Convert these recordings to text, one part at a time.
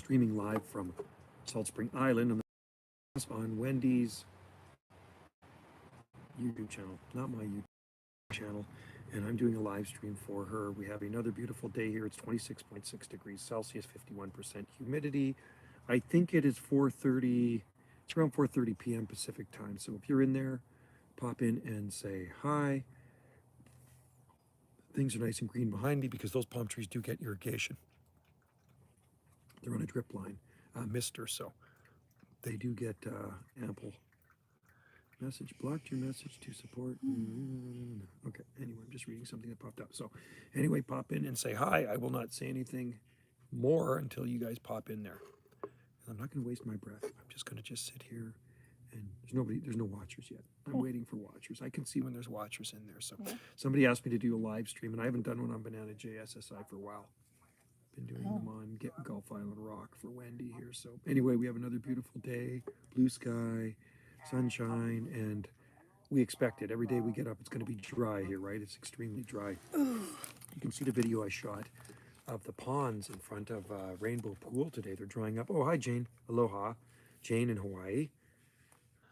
streaming live from Salt Spring Island on Wendy's YouTube channel, not my YouTube channel, and I'm doing a live stream for her. We have another beautiful day here. It's 26.6 degrees Celsius, 51% humidity. I think it is 4:30. It's around 4:30 p.m. Pacific time. So if you're in there, pop in and say hi. Things are nice and green behind me because those palm trees do get irrigation. They're on a drip line, mister, so they do get ample. Message blocked your message to support. Okay, anyway, I'm just reading something that popped up. So anyway, pop in and say hi. I will not say anything more until you guys pop in there. I'm not going to waste my breath. I'm just going to just sit here, and there's no watchers yet. I'm waiting for watchers. I can see when there's watchers in there. So somebody asked me to do a live stream, and I haven't done one on Banana JSSI for a while. Been doing them on Gulf Island Rock for Wendy here. So anyway, we have another beautiful day, blue sky, sunshine, and we expect it. Every day we get up, it's going to be dry here, right? It's extremely dry. You can see the video I shot of the ponds in front of Rainbow Pool today. They're drying up. Oh, hi, Jane. Aloha. Jane in Hawaii.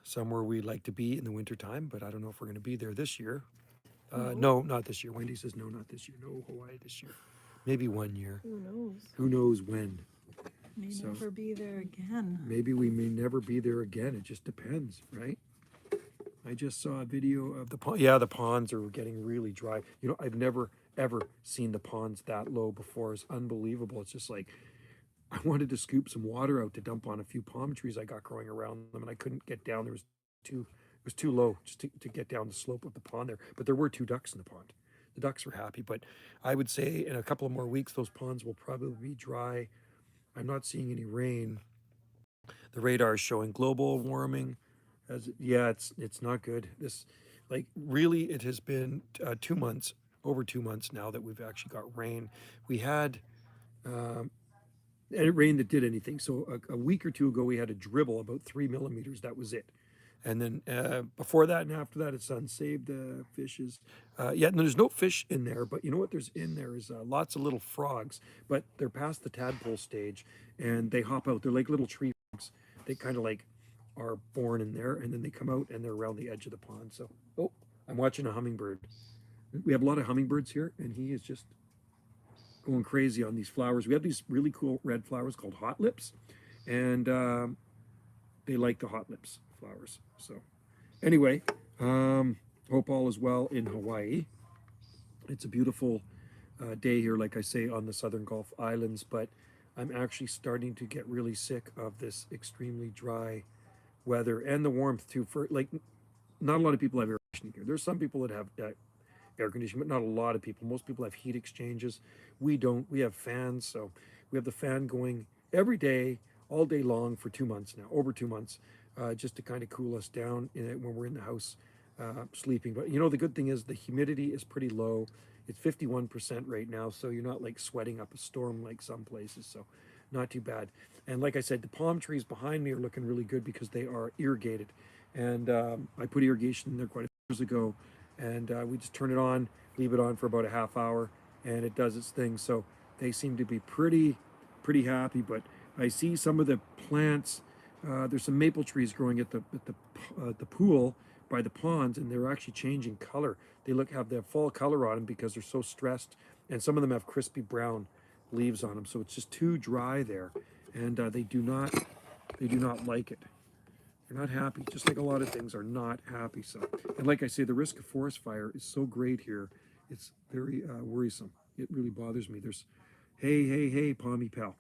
Somewhere we'd like to be in the wintertime, but I don't know if we're going to be there this year. No, not this year. Wendy says no, not this year. No Hawaii this year. Maybe 1 year. Who knows? Who knows when? May never be there again. Maybe we may never be there again. It just depends, right? I just saw a video of the pond. Yeah, the ponds are getting really dry. You know, I've never, ever seen the ponds that low before. It's unbelievable. It's just like, I wanted to scoop some water out to dump on a few palm trees I got growing around them, and I couldn't get down. It was too low just to get down the slope of the pond there. But there were 2 ducks in the pond. The ducks were happy, but I would say in a couple of more weeks, those ponds will probably be dry. I'm not seeing any rain. The radar is showing global warming. It's not good. This, like, really, it has been 2 months, over 2 months now that we've actually got rain. We had, and it rained that did anything. So a week or 2 ago, we had a dribble, about 3 millimeters. That was it. And then before that and after that, it's unsaved fishes. And there's no fish in there, but you know what there's in there is lots of little frogs, but they're past the tadpole stage, and they hop out. They're like little tree frogs. They kind of like are born in there, and then they come out, and they're around the edge of the pond. So, oh, I'm watching a hummingbird. We have a lot of hummingbirds here, and he is just going crazy on these flowers. We have these really cool red flowers called hot lips, and they like the hot lips flowers. So anyway, hope all is well in Hawaii. It's a beautiful day here, like I say, on the Southern Gulf Islands, but I'm actually starting to get really sick of this extremely dry weather and the warmth too. For like, not a lot of people have air conditioning here. There's some people that have air conditioning, but not a lot of people. Most people have heat exchanges. We don't. We have fans, so we have the fan going every day, all day long for 2 months now, over 2 months. Just to kind of cool us down when we're in the house sleeping. But you know, the good thing is the humidity is pretty low. It's 51% right now, so you're not like sweating up a storm like some places, so not too bad. And like I said, the palm trees behind me are looking really good because they are irrigated. And I put irrigation in there quite a few years ago, and we just turn it on, leave it on for about a half hour, and it does its thing. So they seem to be pretty happy. But I see some of the plants. There's some maple trees growing at the pool by the ponds, and they're actually changing color. They have their fall color on them because they're so stressed, and some of them have crispy brown leaves on them. So it's just too dry there, and they do not like it. They're not happy, just like a lot of things are not happy. So, and like I say, the risk of forest fire is so great here. It's very worrisome. It really bothers me. There's, hey, Palmy pal.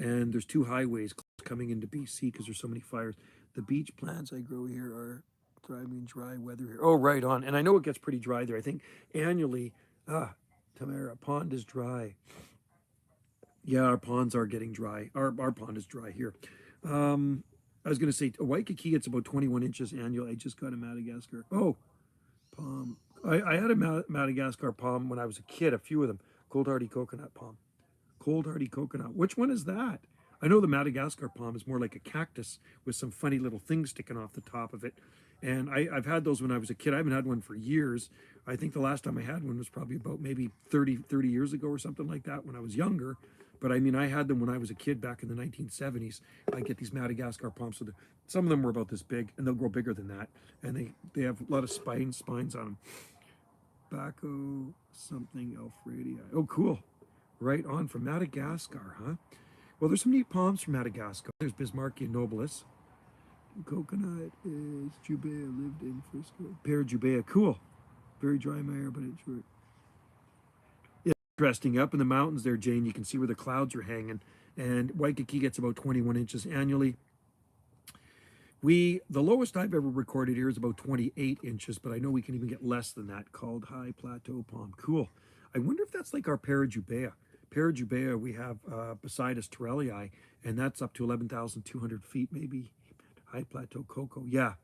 And there's 2 highways coming into BC because there's so many fires. The beach plants I grow here are thriving in dry weather here. Oh, right on. And I know it gets pretty dry there. I think annually, Tamara, pond is dry. Yeah, our ponds are getting dry. Our pond is dry here. I was going to say, Waikiki, it's about 21 inches annual. I just got a Madagascar. Oh, palm. I had a Madagascar palm when I was a kid, a few of them. Cold hardy coconut palm. Cold hardy coconut. Which one is that? I know the Madagascar palm is more like a cactus with some funny little things sticking off the top of it. And I've had those when I was a kid. I haven't had one for years. I think the last time I had one was probably about maybe 30 years ago or something like that when I was younger. But I mean, I had them when I was a kid back in the 1970s. I get these Madagascar palms. So some of them were about this big, and they'll grow bigger than that. And they have a lot of spines on them. Bacco something Alfredi. Oh, cool. Right on from Madagascar, huh? Well, there's some neat palms from Madagascar. There's Bismarckia nobilis. Coconut is Jubea, lived in Frisco. Pear Jubea, cool. Very dry mire, but it's short. Yeah, interesting. Up in the mountains there, Jane, you can see where the clouds are hanging. And Waikiki gets about 21 inches annually. The lowest I've ever recorded here is about 28 inches, but I know we can even get less than that, called High Plateau Palm. Cool. I wonder if that's like our Parajubea. Parajubea, we have beside us Torellii, and that's up to 11,200 feet, maybe. High Plateau Cocoa. Yeah,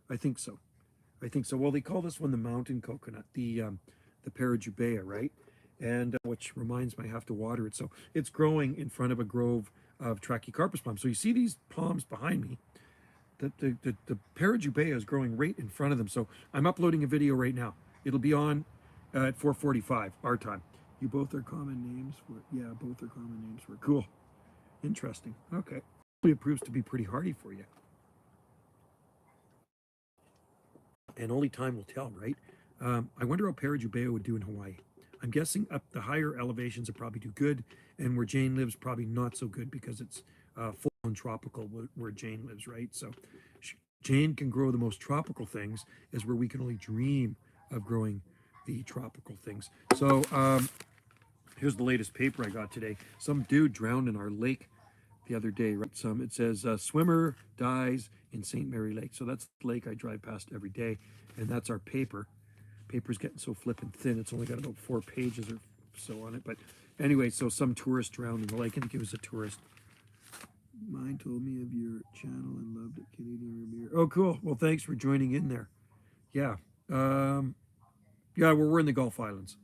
I think so. I think so. Well, they call this one the mountain coconut, the Parajubea, right? And which reminds me, I have to water it. So it's growing in front of a grove of Trachycarpus palms. So you see these palms behind me. The Parajubea is growing right in front of them. So I'm uploading a video right now. It'll be on at 4:45 our time. You both are common names for it. Yeah, both are common names for it. Cool. Interesting. Okay. It proves to be pretty hardy for you. And only time will tell, right? I wonder how Parajubea would do in Hawaii. I'm guessing up the higher elevations would probably do good, and where Jane lives, probably not so good because it's full on tropical where Jane lives, right? So Jane can grow the most tropical things, is where we can only dream of growing the tropical things. So here's the latest paper I got today. Some dude drowned in our lake the other day, right? It says swimmer dies in St. Mary Lake. So that's the lake I drive past every day, and that's our paper. Paper's getting so flippin' thin. It's only got about 4 pages or so on it. But anyway, so some tourist drowned in the lake. I think it was a tourist. Mine told me of your channel and loved it. Canadian Revere. Oh, cool. Well, thanks for joining in there. Yeah. Yeah, we're in the Gulf Islands.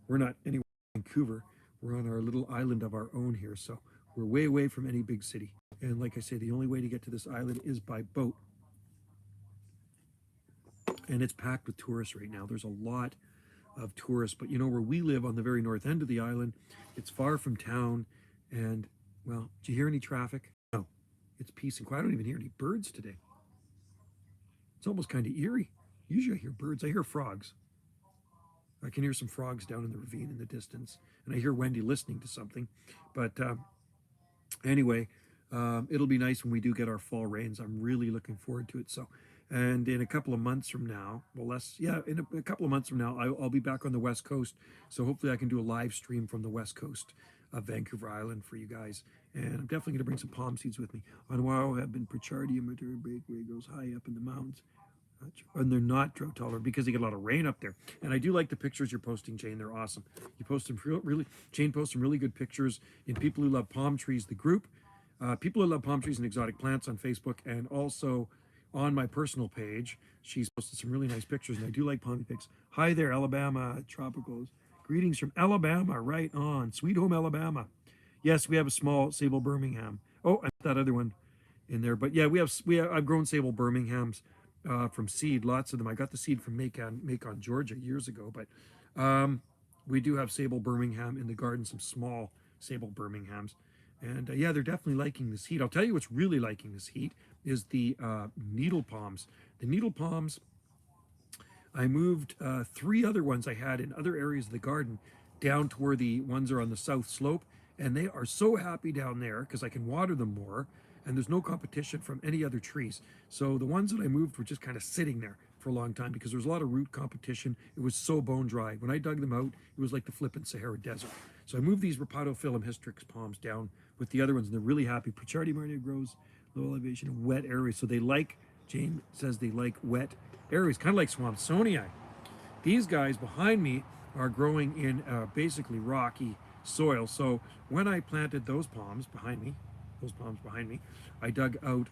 We're not anywhere in Vancouver. We're on our little island of our own here. So we're way away from any big city. And like I say, the only way to get to this island is by boat. And it's packed with tourists right now. There's a lot of tourists. But you know, where we live on the very north end of the island, it's far from town. And, well, do you hear any traffic? No. It's peace and quiet. I don't even hear any birds today. It's almost kind of eerie. Usually I hear birds. I hear frogs. I can hear some frogs down in the ravine in the distance. And I hear Wendy listening to something. But anyway, it'll be nice when we do get our fall rains. I'm really looking forward to it. So, and in a couple of months from now, in a couple of months from now, I'll be back on the West Coast. So hopefully I can do a live stream from the West Coast of Vancouver Island for you guys. And I'm definitely going to bring some palm seeds with me. On Wow have been Pichardia mature breakaway goes high up in the mountains. And they're not drought tolerant because they get a lot of rain up there. And I do like the pictures you're posting, Jane. They're awesome. You post some Jane posts some really good pictures in People Who Love Palm Trees, the group. People Who Love Palm Trees and Exotic Plants on Facebook, and also on my personal page. She's posted some really nice pictures, and I do like palmy pics. Hi there, Alabama Tropicals. Greetings from Alabama, right on. Sweet home, Alabama. Yes, we have a small Sable Birmingham. Oh, I put that other one in there. But yeah, I've grown Sable Birminghams from seed, lots of them. I got the seed from Macon, Georgia years ago. But we do have Sable Birmingham in the garden, some small Sable Birminghams. And yeah, they're definitely liking this heat. I'll tell you what's really liking this heat is the needle palms. The needle palms, I moved 3 other ones I had in other areas of the garden down to where the ones are on the south slope. And they are so happy down there because I can water them more. And there's no competition from any other trees. So the ones that I moved were just kind of sitting there for a long time because there was a lot of root competition. It was so bone dry. When I dug them out, it was like the flippin' Sahara Desert. So I moved these Rhopatophyllum hystrix palms down with the other ones, and they're really happy. Pichardia marnia grows low elevation, wet areas. So they like, Jane says they like wet areas, kind of like Swampsonii. These guys behind me are growing in basically rocky soil. So when I planted those palms behind me, I dug out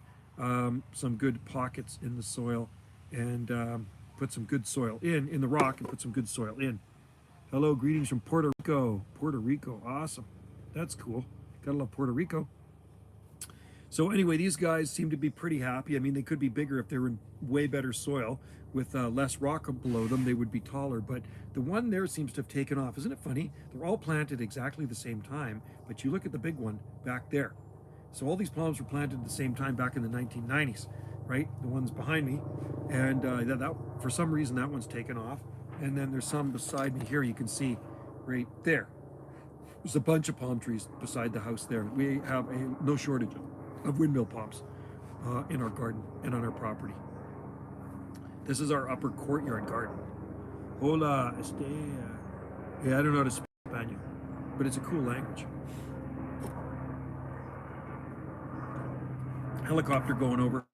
some good pockets in the soil and put some good soil in the rock and put some good soil in. Hello, greetings from Puerto Rico. Puerto Rico, awesome. That's cool. Gotta love Puerto Rico. So anyway, these guys seem to be pretty happy. I mean, they could be bigger if they were in way better soil with less rock below them. They would be taller. But the one there seems to have taken off. Isn't it funny? They're all planted exactly the same time. But you look at the big one back there. So all these palms were planted at the same time back in the 1990s, right? The ones behind me, and that for some reason that one's taken off. And then there's some beside me here. You can see right there. There's a bunch of palm trees beside the house there. We have no shortage of windmill palms in our garden and on our property. This is our upper courtyard garden. Hola, yeah, I don't know how to speak Spanish, but it's a cool language. Helicopter going over.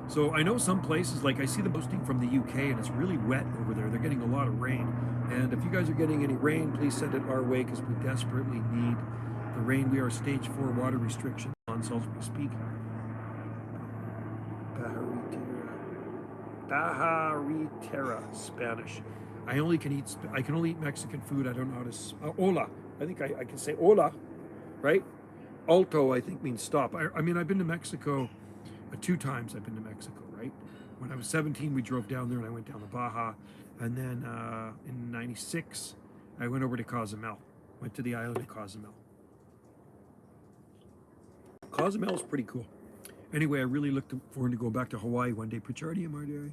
So I know some places, like I see the posting from the UK, and it's really wet over there. They're getting a lot of rain. And if you guys are getting any rain, please send it our way because we desperately need the rain. We are stage 4 water restriction on Salisbury Speak. Bajaritera, Spanish. I can only eat Mexican food. I don't know how to, hola. I think I can say hola, right? Alto, I think, means stop. I mean, I've been to Mexico 2 times. I've been to Mexico, right? When I was 17, we drove down there and I went down to Baja. And then in 96, I went over to Cozumel. Went to the island of Cozumel. Cozumel is pretty cool. Anyway, I really look forward to going back to Hawaii one day. Pichardia mardi,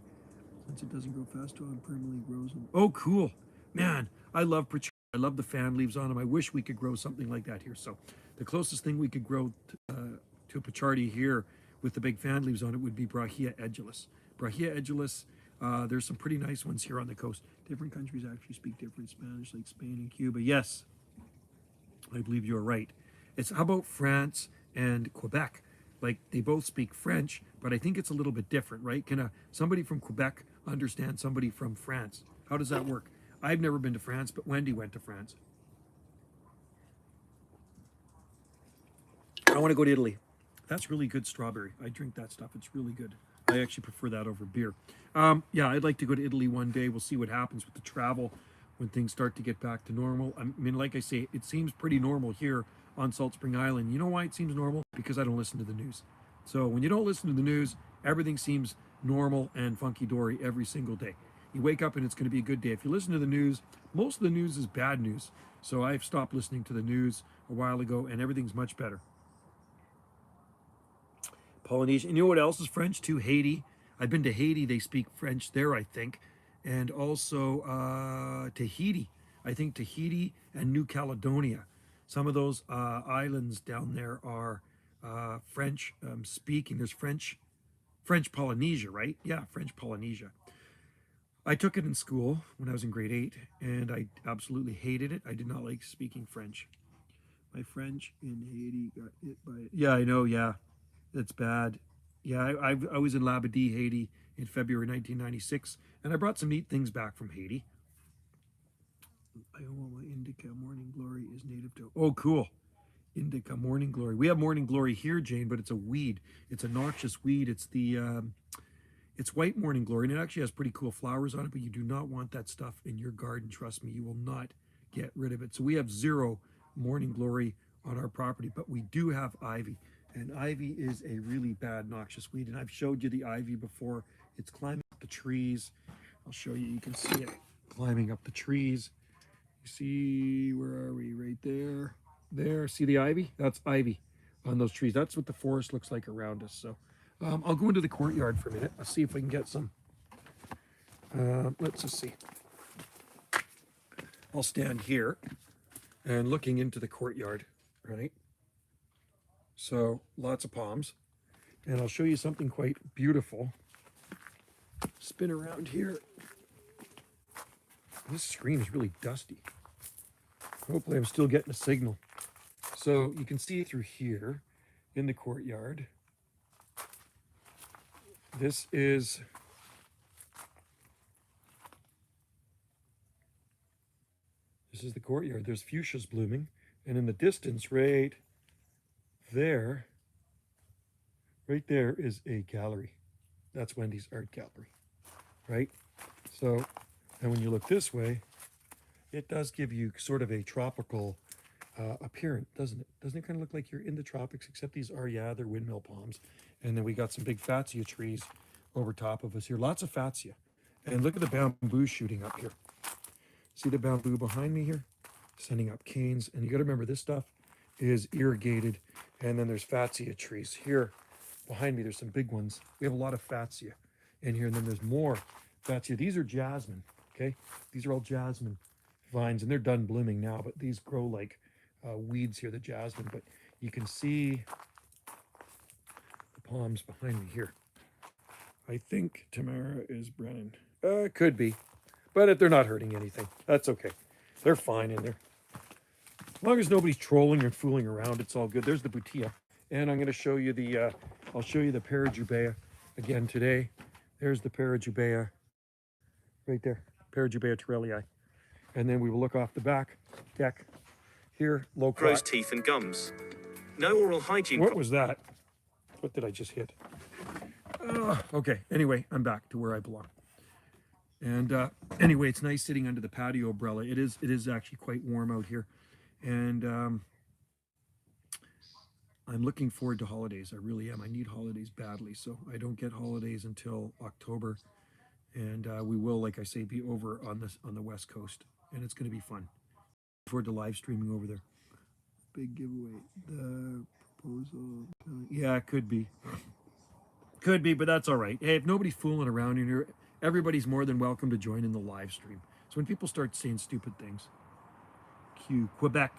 since it doesn't grow fast, it permanently grows. Oh, cool. Man, I love Pichardia. I love the fan leaves on them. I wish we could grow something like that here. So the closest thing we could grow to a Pichardia here with the big fan leaves on it would be Brahia edulis. Brahia edulis, there's some pretty nice ones here on the coast. Different countries actually speak different Spanish, like Spain and Cuba. Yes, I believe you're right. How about France and Quebec? Like, they both speak French, but I think it's a little bit different, right? Can somebody from Quebec understand somebody from France? How does that work? I've never been to France, but Wendy went to France. I want to go to Italy. That's really good strawberry. I drink that stuff. It's really good. I actually prefer that over beer. Yeah, I'd like to go to Italy one day. We'll see what happens with the travel when things start to get back to normal. I mean, like I say, it seems pretty normal here on Salt Spring Island. You know why it seems normal? Because I don't listen to the news. So when you don't listen to the news, everything seems normal and funky-dory every single day. You wake up and it's going to be a good day. If you listen to the news, most of the news is bad news. So I've stopped listening to the news a while ago, and everything's much better. Polynesia. And you know what else is French too? Haiti. I've been to Haiti. They speak French there, I think. And also Tahiti. I think Tahiti and New Caledonia. Some of those islands down there are French speaking. There's French Polynesia, right? Yeah, French Polynesia. I took it in school when I was in grade 8, and I absolutely hated it. I did not like speaking French. My French in Haiti got hit by it. Yeah, I know, yeah. That's bad. Yeah, I was in Labadee, Haiti in February 1996, and I brought some neat things back from Haiti. Ioma indica morning glory is native to... Oh, cool. Indica morning glory. We have morning glory here, Jane, but it's a weed. It's a noxious weed. It's the... It's white morning glory, and it actually has pretty cool flowers on it, but you do not want that stuff in your garden. Trust me, you will not get rid of it. So we have 0 morning glory on our property, but we do have ivy. And ivy is a really bad noxious weed. And I've showed you the ivy before. It's climbing up the trees. I'll show you. You can see it climbing up the trees. You see, where are we? Right there. There. See the ivy? That's ivy on those trees. That's what the forest looks like around us. So I'll go into the courtyard for a minute. I'll see if I can get some. Let's just see. I'll stand here and looking into the courtyard, right? So lots of palms, and I'll show you something quite beautiful. Spin around here. This screen is really dusty. Hopefully I'm still getting a signal. So you can see through here in the courtyard. This is the courtyard. There's fuchsias blooming, and in the distance right there is a gallery. That's Wendy's art gallery, right? So, and when you look this way, it does give you sort of a tropical appearance, doesn't it? Doesn't it kind of look like you're in the tropics, except these are, yeah, they're windmill palms. And then we got some big fatsia trees over top of us here. Lots of fatsia. And look at the bamboo shooting up here. See the bamboo behind me here? Sending up canes. And you got to remember, this stuff is irrigated. And then there's fatsia trees. Here behind me, there's some big ones. We have a lot of fatsia in here. And then there's more fatsia. These are jasmine, okay? These are all jasmine vines, and they're done blooming now, but these grow like weeds here, the jasmine. But you can see the palms behind me here. I think Tamara is Brennan. Could be, but they're not hurting anything. That's okay. They're fine in there. As long as nobody's trolling or fooling around, it's all good. There's the butia. And I'm going to show you the, I'll show you the Parajubea again today. There's the Parajubea right there, Parajubea torellii. And then we will look off the back deck here, low Grows teeth and gums. No oral hygiene. What was that? What did I just hit? Okay, anyway, I'm back to where I belong. And anyway, it's nice sitting under the patio umbrella. It is actually quite warm out here. And I'm looking forward to holidays. I really am. I need holidays badly. So I don't get holidays until October. And we will, like I say, be over on the West Coast. And it's going to be fun. Look forward to live streaming over there. Big giveaway. The proposal. Yeah, it could be. Could be, but that's all right. Hey, if nobody's fooling around in here, everybody's more than welcome to join in the live stream. So when people start saying stupid things, Quebec.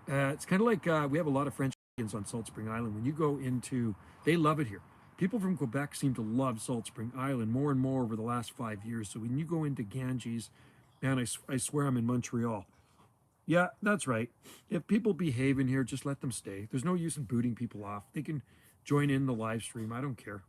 It's kind of like we have a lot of French Canadians on Salt Spring Island. When you go into, they love it here. People from Quebec seem to love Salt Spring Island more and more over the last 5 years. So when you go into Ganges, man, I swear I'm in Montreal. Yeah, that's right. If people behave in here, just let them stay. There's no use in booting people off. They can join in the live stream. I don't care.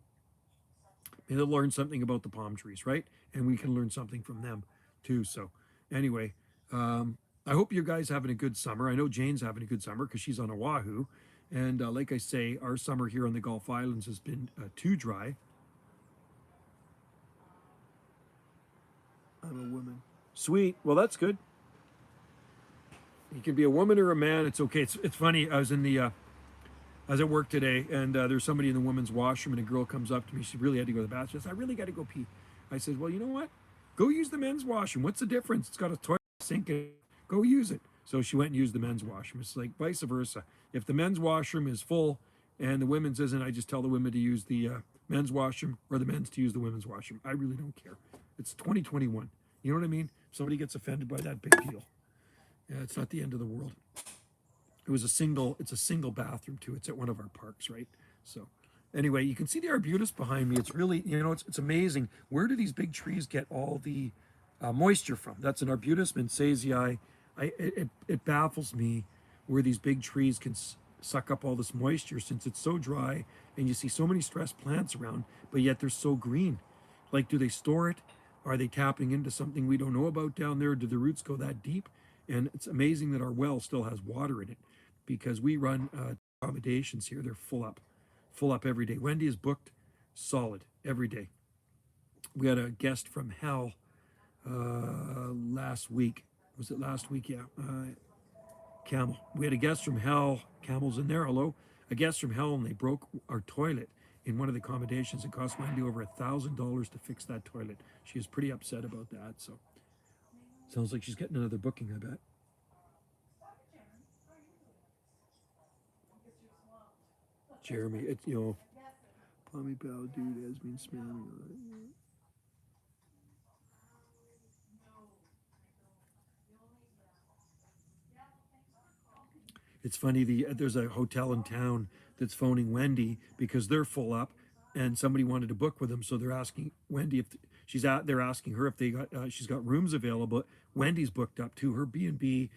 And they'll learn something about the palm trees, right? And we can learn something from them too. So anyway, I hope you guys having a good summer. I know Jane's having a good summer because she's on Oahu. And like I say, our summer here on the Gulf Islands has been too dry. I'm a woman. Sweet. Well, that's good. You can be a woman or a man. It's okay. It's funny. I was at work today, and there's somebody in the women's washroom, and a girl comes up to me. She really had to go to the bathroom. She says, I really got to go pee. I said, well, you know what? Go use the men's washroom. What's the difference? It's got a toilet sink in it. Go use it. So she went and used the men's washroom. It's like vice versa. If the men's washroom is full and the women's isn't, I just tell the women to use the men's washroom or the men's to use the women's washroom. I really don't care. It's 2021. You know what I mean? If somebody gets offended by that, big deal. Yeah, it's not the end of the world. It's a single bathroom too. It's at one of our parks, right? So anyway, you can see the arbutus behind me. It's really, it's amazing. Where do these big trees get all the moisture from? That's an Arbutus mancesii. It baffles me where these big trees can suck up all this moisture since it's so dry and you see so many stressed plants around, but yet they're so green. Like, do they store it? Are they tapping into something we don't know about down there? Do the roots go that deep? And it's amazing that our well still has water in it because we run accommodations here. They're full up every day. Wendy is booked solid every day. We had a guest from hell last week. Was it last week? Yeah. Camel. We had a guest from hell. Camel's in there. Hello. A guest from hell, and they broke our toilet in one of the accommodations. It cost Wendy over $1,000 to fix that toilet. She was pretty upset about that. So sounds like she's getting another booking, I bet. Jeremy, Pommy Bow dude has been smelling on it. It's funny, there's a hotel in town that's phoning Wendy because they're full up and somebody wanted to book with them. So they're asking Wendy if they're asking her if she's got rooms available. Wendy's booked up too. Her B&B,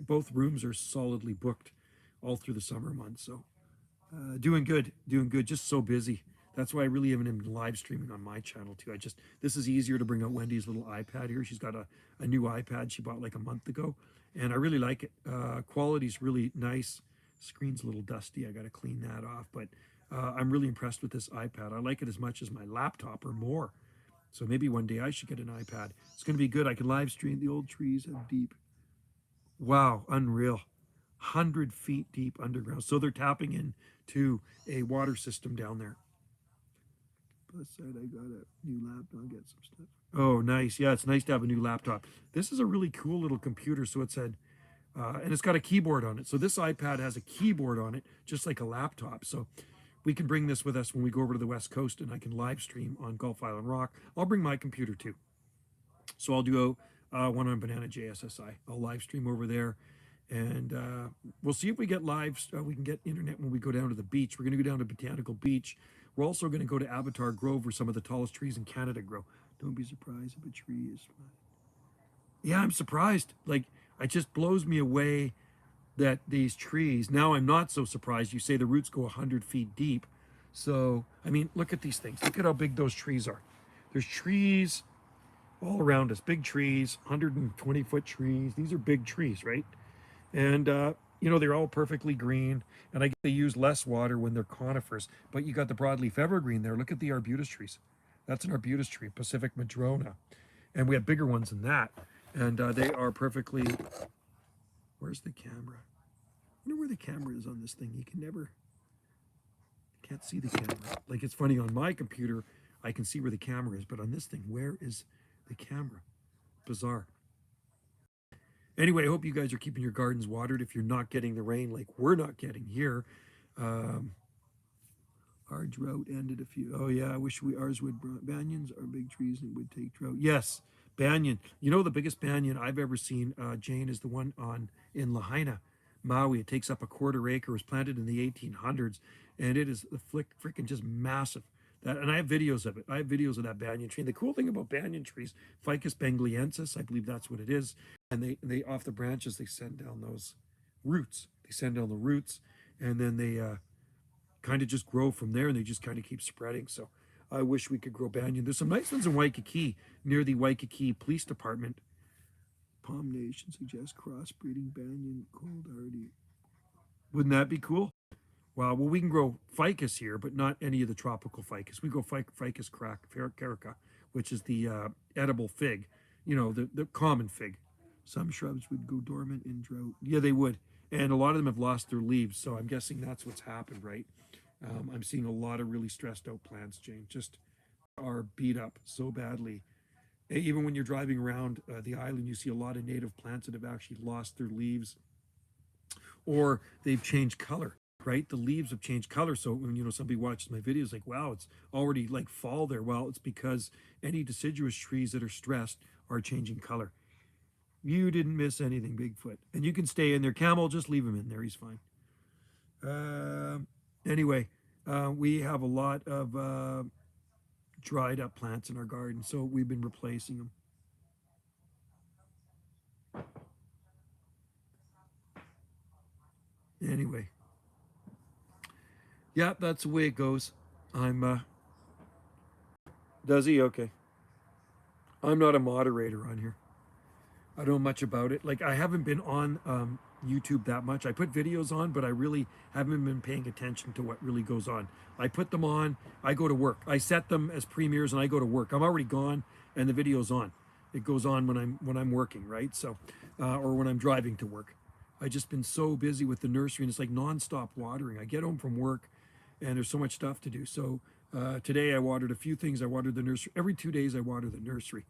both rooms are solidly booked all through the summer months. So doing good, just so busy. That's why I really haven't been live streaming on my channel too. This is easier to bring out Wendy's little iPad here. She's got a new iPad she bought like a month ago. And I really like it. Quality's really nice. Screen's a little dusty. I got to clean that off. But I'm really impressed with this iPad. I like it as much as my laptop or more. So maybe one day I should get an iPad. It's going to be good. I can live stream. The old trees have deep. Wow, unreal. 100 feet deep underground. So they're tapping into a water system down there. Plus side, I got a new laptop. I'll get some stuff. Oh, nice. Yeah, it's nice to have a new laptop. This is a really cool little computer. So it said, and it's got a keyboard on it. So this iPad has a keyboard on it, just like a laptop. So we can bring this with us when we go over to the West Coast, and I can live stream on Gulf Island Rock. I'll bring my computer too. So I'll do one on Banana JSSI. I'll live stream over there, and we'll see if we get live. We can get internet when we go down to the beach. We're going to go down to Botanical Beach. We're also going to go to Avatar Grove, where some of the tallest trees in Canada grow. Don't be surprised if a tree is. Yeah, I'm surprised. Like, it just blows me away that these trees. Now I'm not so surprised. You say the roots go 100 feet deep. So, I mean, look at these things. Look at how big those trees are. There's trees all around us, big trees, 120-foot trees. These are big trees, right? And, they're all perfectly green. And I guess they use less water when they're conifers. But you got the broadleaf evergreen there. Look at the arbutus trees. That's an arbutus tree, Pacific Madrona. And we have bigger ones than that. And they are perfectly. Where's the camera? I wonder where the camera is on this thing. You can never. Can't see the camera. Like, it's funny, on my computer, I can see where the camera is. But on this thing, where is the camera? Bizarre. Anyway, I hope you guys are keeping your gardens watered if you're not getting the rain like we're not getting here. Our drought ended a few. Oh yeah, I wish ours would. Banyans are big trees and would take drought. Yes, banyan. You know, the biggest banyan I've ever seen, Jane, is the one in Lahaina, Maui. It takes up a quarter acre. It was planted in the 1800s, and it is freaking just massive. And I have videos of it. I have videos of that banyan tree. And the cool thing about banyan trees, Ficus bengliensis, I believe that's what it is. And they off the branches, they send down those roots. They send down the roots, and then they kind of just grow from there, and they just kind of keep spreading. So I wish we could grow banyan. There's some nice ones in Waikiki, near the Waikiki Police Department. Palm Nation suggests crossbreeding banyan cold hardy. Wouldn't that be cool? Well, we can grow ficus here, but not any of the tropical ficus. We grow ficus carica, which is the edible fig, the common fig. Some shrubs would go dormant in drought. Yeah, they would. And a lot of them have lost their leaves. So I'm guessing that's what's happened, right? I'm seeing a lot of really stressed out plants, Jane, just are beat up so badly. Even when you're driving around the island, you see a lot of native plants that have actually lost their leaves, or they've changed color, right? The leaves have changed color. So when, somebody watches my videos, like, wow, it's already like fall there. Well, it's because any deciduous trees that are stressed are changing color. You didn't miss anything, Bigfoot. And you can stay in there. Camel, just leave him in there. He's fine. Anyway, we have a lot of dried up plants in our garden, so we've been replacing them. Anyway. Yeah, that's the way it goes. Does he? Okay. I'm not a moderator on here. I don't know much about it. Like, I haven't been on YouTube that much. I put videos on, but I really haven't been paying attention to what really goes on. I put them on, I go to work. I set them as premieres and I go to work. I'm already gone and the video's on. It goes on when I'm working, right? So, or when I'm driving to work. I just been so busy with the nursery, and it's like nonstop watering. I get home from work and there's so much stuff to do. So today I watered a few things. I watered the nursery. Every 2 days I water the nursery.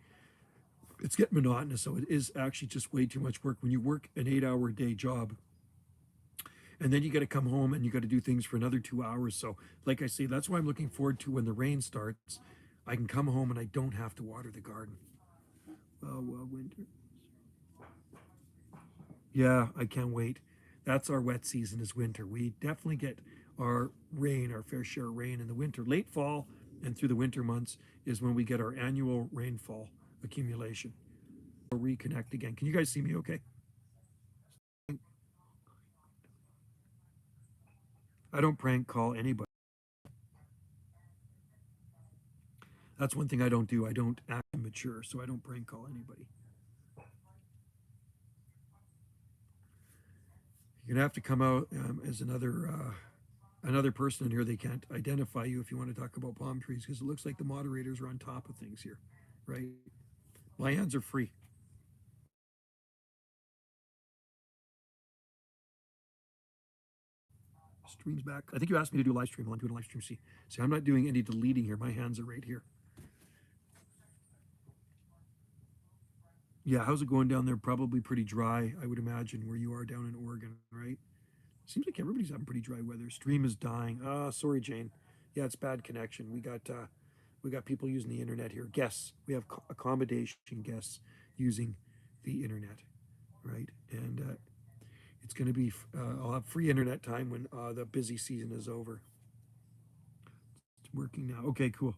It's getting monotonous, so it is actually just way too much work when you work an 8-hour day job, and then you got to come home and you got to do things for another 2 hours. So like I say, that's why I'm looking forward to when the rain starts. I can come home and I don't have to water the garden. Well, winter. Yeah, I can't wait. That's our wet season, is winter. We definitely get our rain, our fair share of rain in the winter. Late fall and through the winter months is when we get our annual rainfall accumulation. We'll reconnect again. Can you guys see me okay? I don't prank call anybody. That's one thing I don't do. I don't act immature, so I don't prank call anybody. You're gonna have to come out as another person in here. They can't identify you if you want to talk about palm trees, because it looks like the moderators are on top of things here, right? My hands are free. Stream's back. I think you asked me to do a live stream. I'm doing a live stream. See, I'm not doing any deleting here. My hands are right here. Yeah, how's it going down there? Probably pretty dry, I would imagine, where you are down in Oregon, right? Seems like everybody's having pretty dry weather. Stream is dying. Sorry, Jane. Yeah, it's bad connection. We got people using the internet here. Guests. We have accommodation guests using the internet, right? And it's going to be. I'll have free internet time when the busy season is over. It's working now. Okay, cool.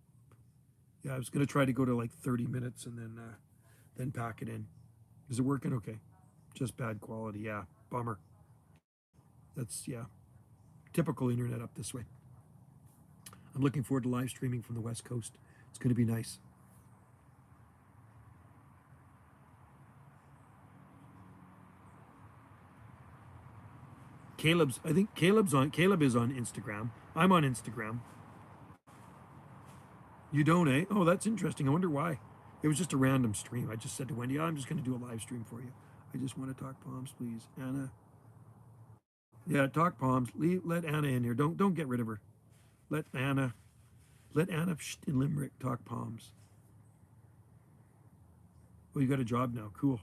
Yeah, I was going to try to go to like 30 minutes and then pack it in. Is it working? Okay. Just bad quality. Yeah. Bummer. That's, yeah, typical internet up this way. I'm looking forward to live streaming from the West Coast. It's going to be nice. I think Caleb is on Instagram. I'm on Instagram. You don't, eh? Oh, that's interesting. I wonder why. It was just a random stream. I just said to Wendy, I'm just going to do a live stream for you. I just want to talk palms, please. Anna. Yeah, talk palms. Let Anna in here. Don't get rid of her. Let Anna in Limerick talk palms. Oh, you got a job now. Cool.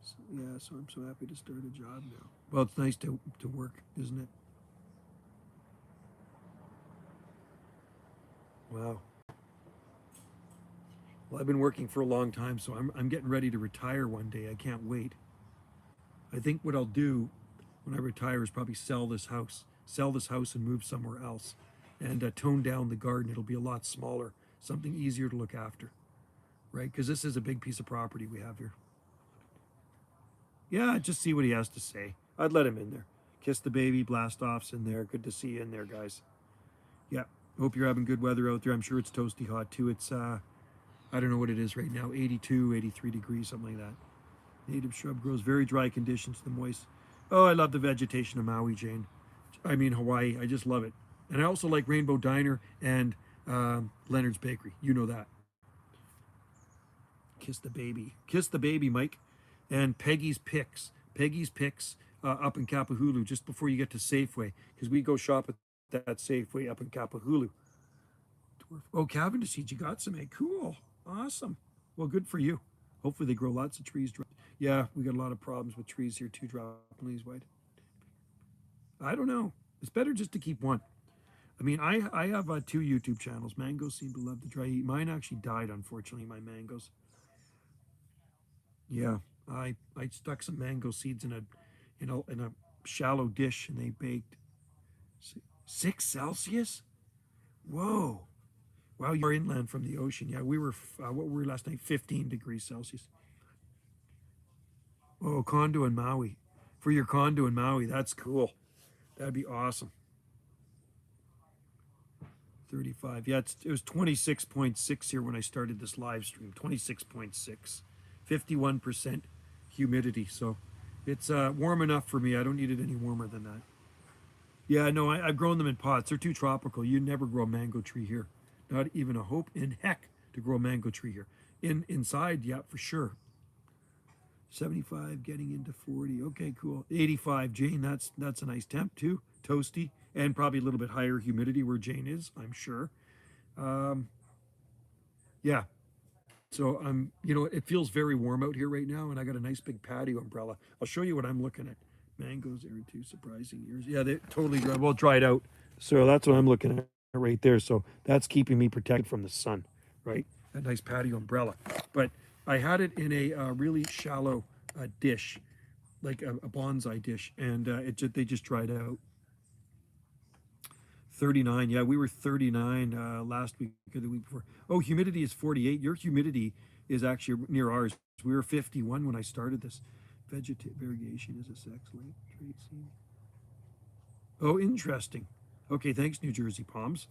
So, yeah, so I'm so happy to start a job now. Well, it's nice to work, isn't it? Wow. Well, I've been working for a long time, so I'm getting ready to retire one day. I can't wait. I think what I'll do when I retire is probably sell this house and move somewhere else, and tone down the garden. It'll be a lot smaller, something easier to look after, right? Because this is a big piece of property we have here. Yeah, just see what he has to say. I'd let him in there. Kiss the baby, blast offs in there. Good to see you in there, guys. Yeah, hope you're having good weather out there. I'm sure it's toasty hot too. It's I don't know what it is right now, 82, 83 degrees, something like that. Native shrub grows very dry conditions, the moist. Oh, I love the vegetation of Maui, Jane. I mean, Hawaii. I just love it. And I also like Rainbow Diner and Leonard's Bakery. You know that. Kiss the baby. Kiss the baby, Mike. And Peggy's Picks. Peggy's Picks up in Kapahulu just before you get to Safeway. Because we go shop at that Safeway up in Kapahulu. Oh, Cavendish seeds. You got some, eh? Cool. Awesome. Well, good for you. Hopefully they grow lots of trees. Yeah, we got a lot of problems with trees here too, dropping leaves white. I don't know. It's better just to keep one. I mean, I have 2 YouTube channels. Mangoes seem to love the dry heat. Mine actually died, unfortunately, my mangoes. Yeah, I stuck some mango seeds in a shallow dish and they baked. 6 Celsius? Whoa. Wow, you're inland from the ocean. Yeah, we were, what were we last night? 15 degrees Celsius. Oh, condo in Maui. For your condo in Maui, that's cool. That'd be awesome. 35. Yeah, it was 26.6 here when I started this live stream. 26.6. 51% humidity. So it's warm enough for me. I don't need it any warmer than that. Yeah, no, I've grown them in pots. They're too tropical. You never grow a mango tree here. Not even a hope in heck to grow a mango tree here. Inside, yeah, for sure. 75 getting into 40. Okay, cool. 85, Jane, that's a nice temp too. Toasty and probably a little bit higher humidity where Jane is, I'm sure. Yeah. So it feels very warm out here right now, and I got a nice big patio umbrella. I'll show you what I'm looking at. Mangoes are too surprising years. Yeah, they're totally dry. Well, dried out. So that's what I'm looking at right there. So that's keeping me protected from the sun, right? A nice patio umbrella. But I had it in a really shallow dish, like a bonsai dish, and they just dried out. 39. Yeah, we were 39 last week or the week before. Oh, humidity is 48. Your humidity is actually near ours. We were 51 when I started this. Variegation is a sex late trait seed. Oh, interesting. Okay, thanks, New Jersey Palms.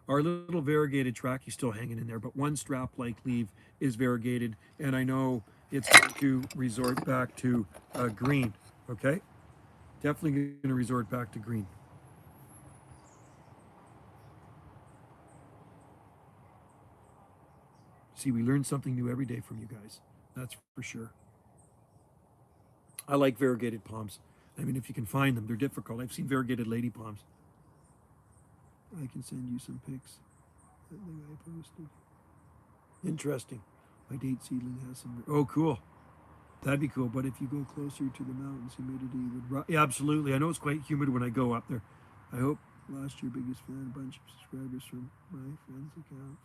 Our little variegated track is still hanging in there, but one strap-like leaf is variegated, and I know it's going to resort back to green, okay? Definitely going to resort back to green. See, we learn something new every day from you guys. That's for sure. I like variegated palms. I mean, if you can find them, they're difficult. I've seen variegated lady palms. I can send you some pics. That thing I posted. Interesting. My date seedling has some. Oh, cool. That'd be cool. But if you go closer to the mountains, humidity would. Yeah, absolutely. I know it's quite humid when I go up there. I hope last year biggest fan, a bunch of subscribers from my friends' accounts.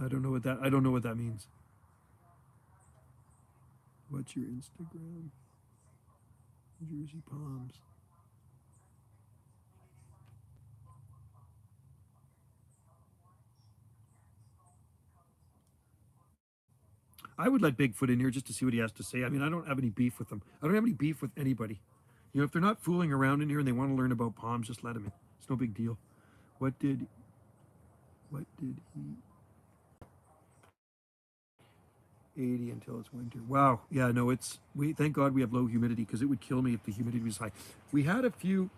I don't know what that means. What's your Instagram? Jersey Palms. I would let Bigfoot in here just to see what he has to say. I mean, I don't have any beef with him. I don't have any beef with anybody. You know, if they're not fooling around in here and they want to learn about palms, just let them in. It's no big deal. What did he 80 until it's winter. Wow. Yeah, no, we thank God we have low humidity because it would kill me if the humidity was high. We had a few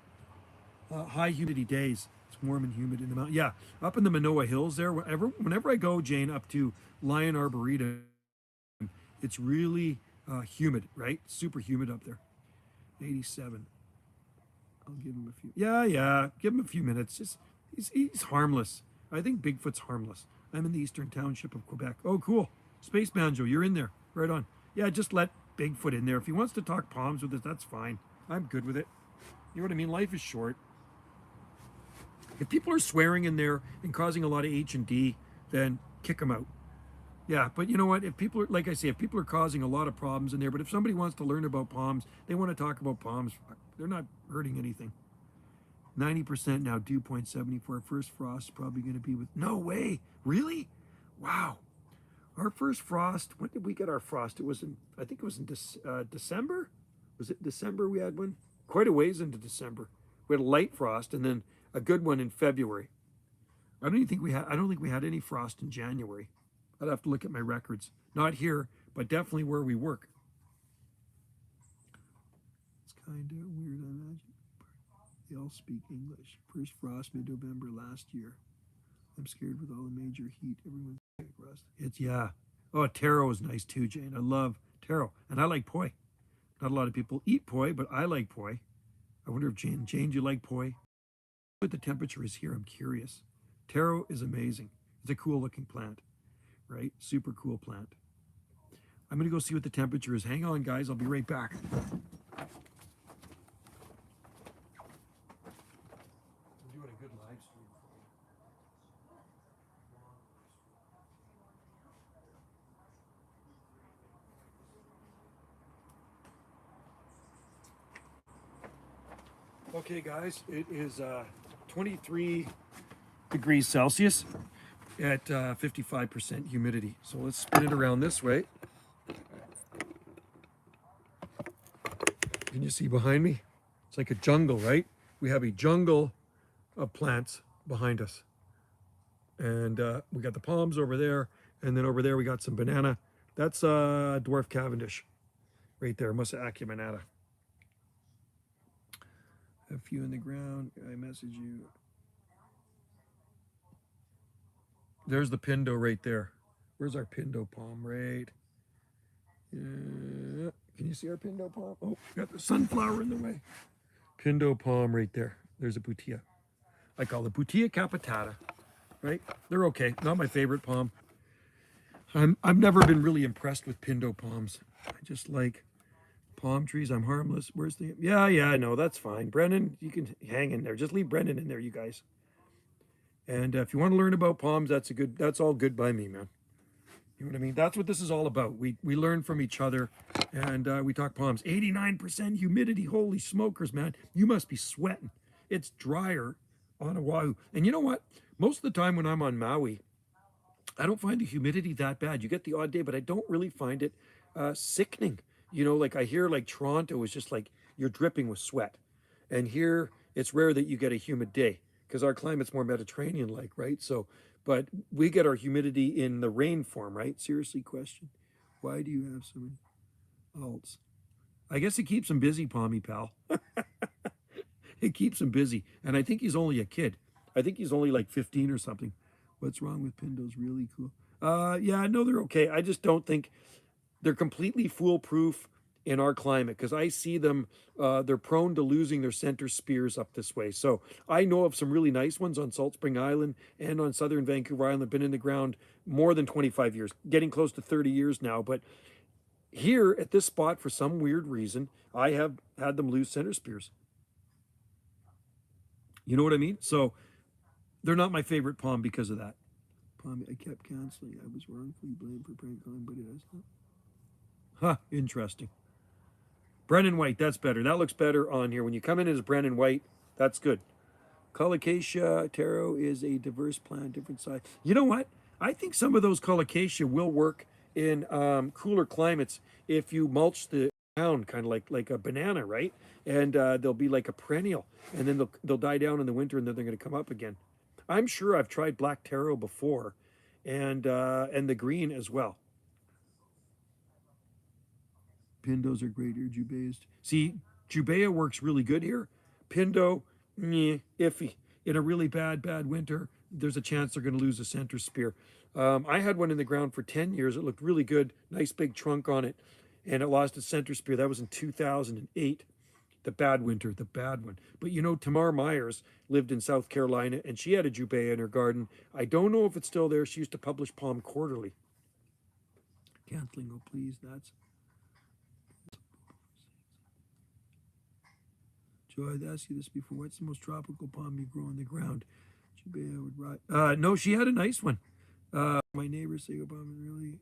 high humidity days. It's warm and humid in the mountain. Yeah, up in the Manoa Hills there. Whenever I go, Jane, up to Lion Arboretum, it's really humid, right? Super humid up there. 87. I'll give him a few. Yeah. Give him a few minutes. He's harmless. I think Bigfoot's harmless. I'm in the Eastern Township of Quebec. Oh, cool. Space Banjo, you're in there. Right on. Yeah, just let Bigfoot in there. If he wants to talk palms with us, that's fine. I'm good with it. You know what I mean? Life is short. If people are swearing in there and causing a lot of H&D, then kick them out. Yeah, but you know what? If people are, like I say, if people are causing a lot of problems in there, but if somebody wants to learn about palms, they want to talk about palms, they're not hurting anything. 90% now, dew point 74. First frost is probably going to be with, no way. Really? Wow. Our first frost, when did we get our frost? I think it was in December. Was it December we had one? Quite a ways into December. We had a light frost and then a good one in February. I don't think we had any frost in January. I'd have to look at my records. Not here, but definitely where we work. It's kind of weird, I imagine. They all speak English. First frost mid-November last year. I'm scared with all the major heat. Everyone's frost. Yeah. Oh, taro is nice too, Jane. I love taro. And I like poi. Not a lot of people eat poi, but I like poi. I wonder if Jane, do you like poi? What the temperature is here, I'm curious. Taro is amazing. It's a cool looking plant, right? Super cool plant. I'm going to go see what the temperature is. Hang on, guys. I'll be right back. I'm doing a good live stream. Okay, guys, it is 23 degrees Celsius at 55% humidity. So let's spin it around this way. Can you see behind me? It's like a jungle, right? We have a jungle of plants behind us. And we got the palms over there. And then over there we got some banana. That's dwarf Cavendish right there, Musa acuminata. A few in the ground. I message you. There's the pindo right there. Where's our pindo palm? Right. Yeah. Can you see our pindo palm? Oh, we got the sunflower in the way. Pindo palm right there. There's a butia. I call it butia capitata. Right? They're okay. Not my favorite palm. I've never been really impressed with pindo palms. I just like palm trees. I'm harmless. Where's the? Yeah, I know. That's fine. Brennan, you can hang in there. Just leave Brendan in there, you guys. And if you want to learn about palms, that's all good by me, man. You know what I mean? That's what this is all about. We learn from each other, and we talk palms. 89% humidity. Holy smokers, man. You must be sweating. It's drier on Oahu. And you know what? Most of the time when I'm on Maui, I don't find the humidity that bad. You get the odd day, but I don't really find it sickening. You know, like I hear like Toronto is just like you're dripping with sweat. And here it's rare that you get a humid day because our climate's more Mediterranean-like, right? So, but we get our humidity in the rain form, right? Seriously, question. Why do you have so many alts? I guess it keeps him busy, Palmy pal. It keeps him busy. And I think he's only a kid. I think he's only like 15 or something. What's wrong with Pindos? Really cool. Yeah, no, they're okay. I just don't think they're completely foolproof in our climate because I see them, they're prone to losing their center spears up this way. So I know of some really nice ones on Salt Spring Island and on southern Vancouver Island, been in the ground more than 25 years, getting close to 30 years now. But here at this spot, for some weird reason, I have had them lose center spears. You know what I mean? So they're not my favorite palm because of that. Palm, I kept canceling. I was wrongfully blamed for prank calling, but it has not. Huh, interesting. Brennan White, that's better. That looks better on here. When you come in as Brennan White, that's good. Colocasia taro is a diverse plant, different size. You know what? I think some of those colocasia will work in cooler climates if you mulch the ground, kind of like a banana, right? And they'll be like a perennial, and then they'll die down in the winter, and then they're going to come up again. I'm sure I've tried black taro before, and the green as well. Pindos are great here. Jubaeas. See, Jubea works really good here. Pindo, iffy. In a really bad winter, there's a chance they're going to lose a center spear. I had one in the ground for 10 years. It looked really good. Nice big trunk on it. And it lost its center spear. That was in 2008. The bad winter, the bad one. But you know, Tamar Myers lived in South Carolina, and she had a Jubea in her garden. I don't know if it's still there. She used to publish Palm Quarterly. Canceling, oh please, that's... Joe, I'd asked you this before. What's the most tropical palm you grow on the ground? Jubea would rot. No, she had a nice one. My neighbors say, palm is really...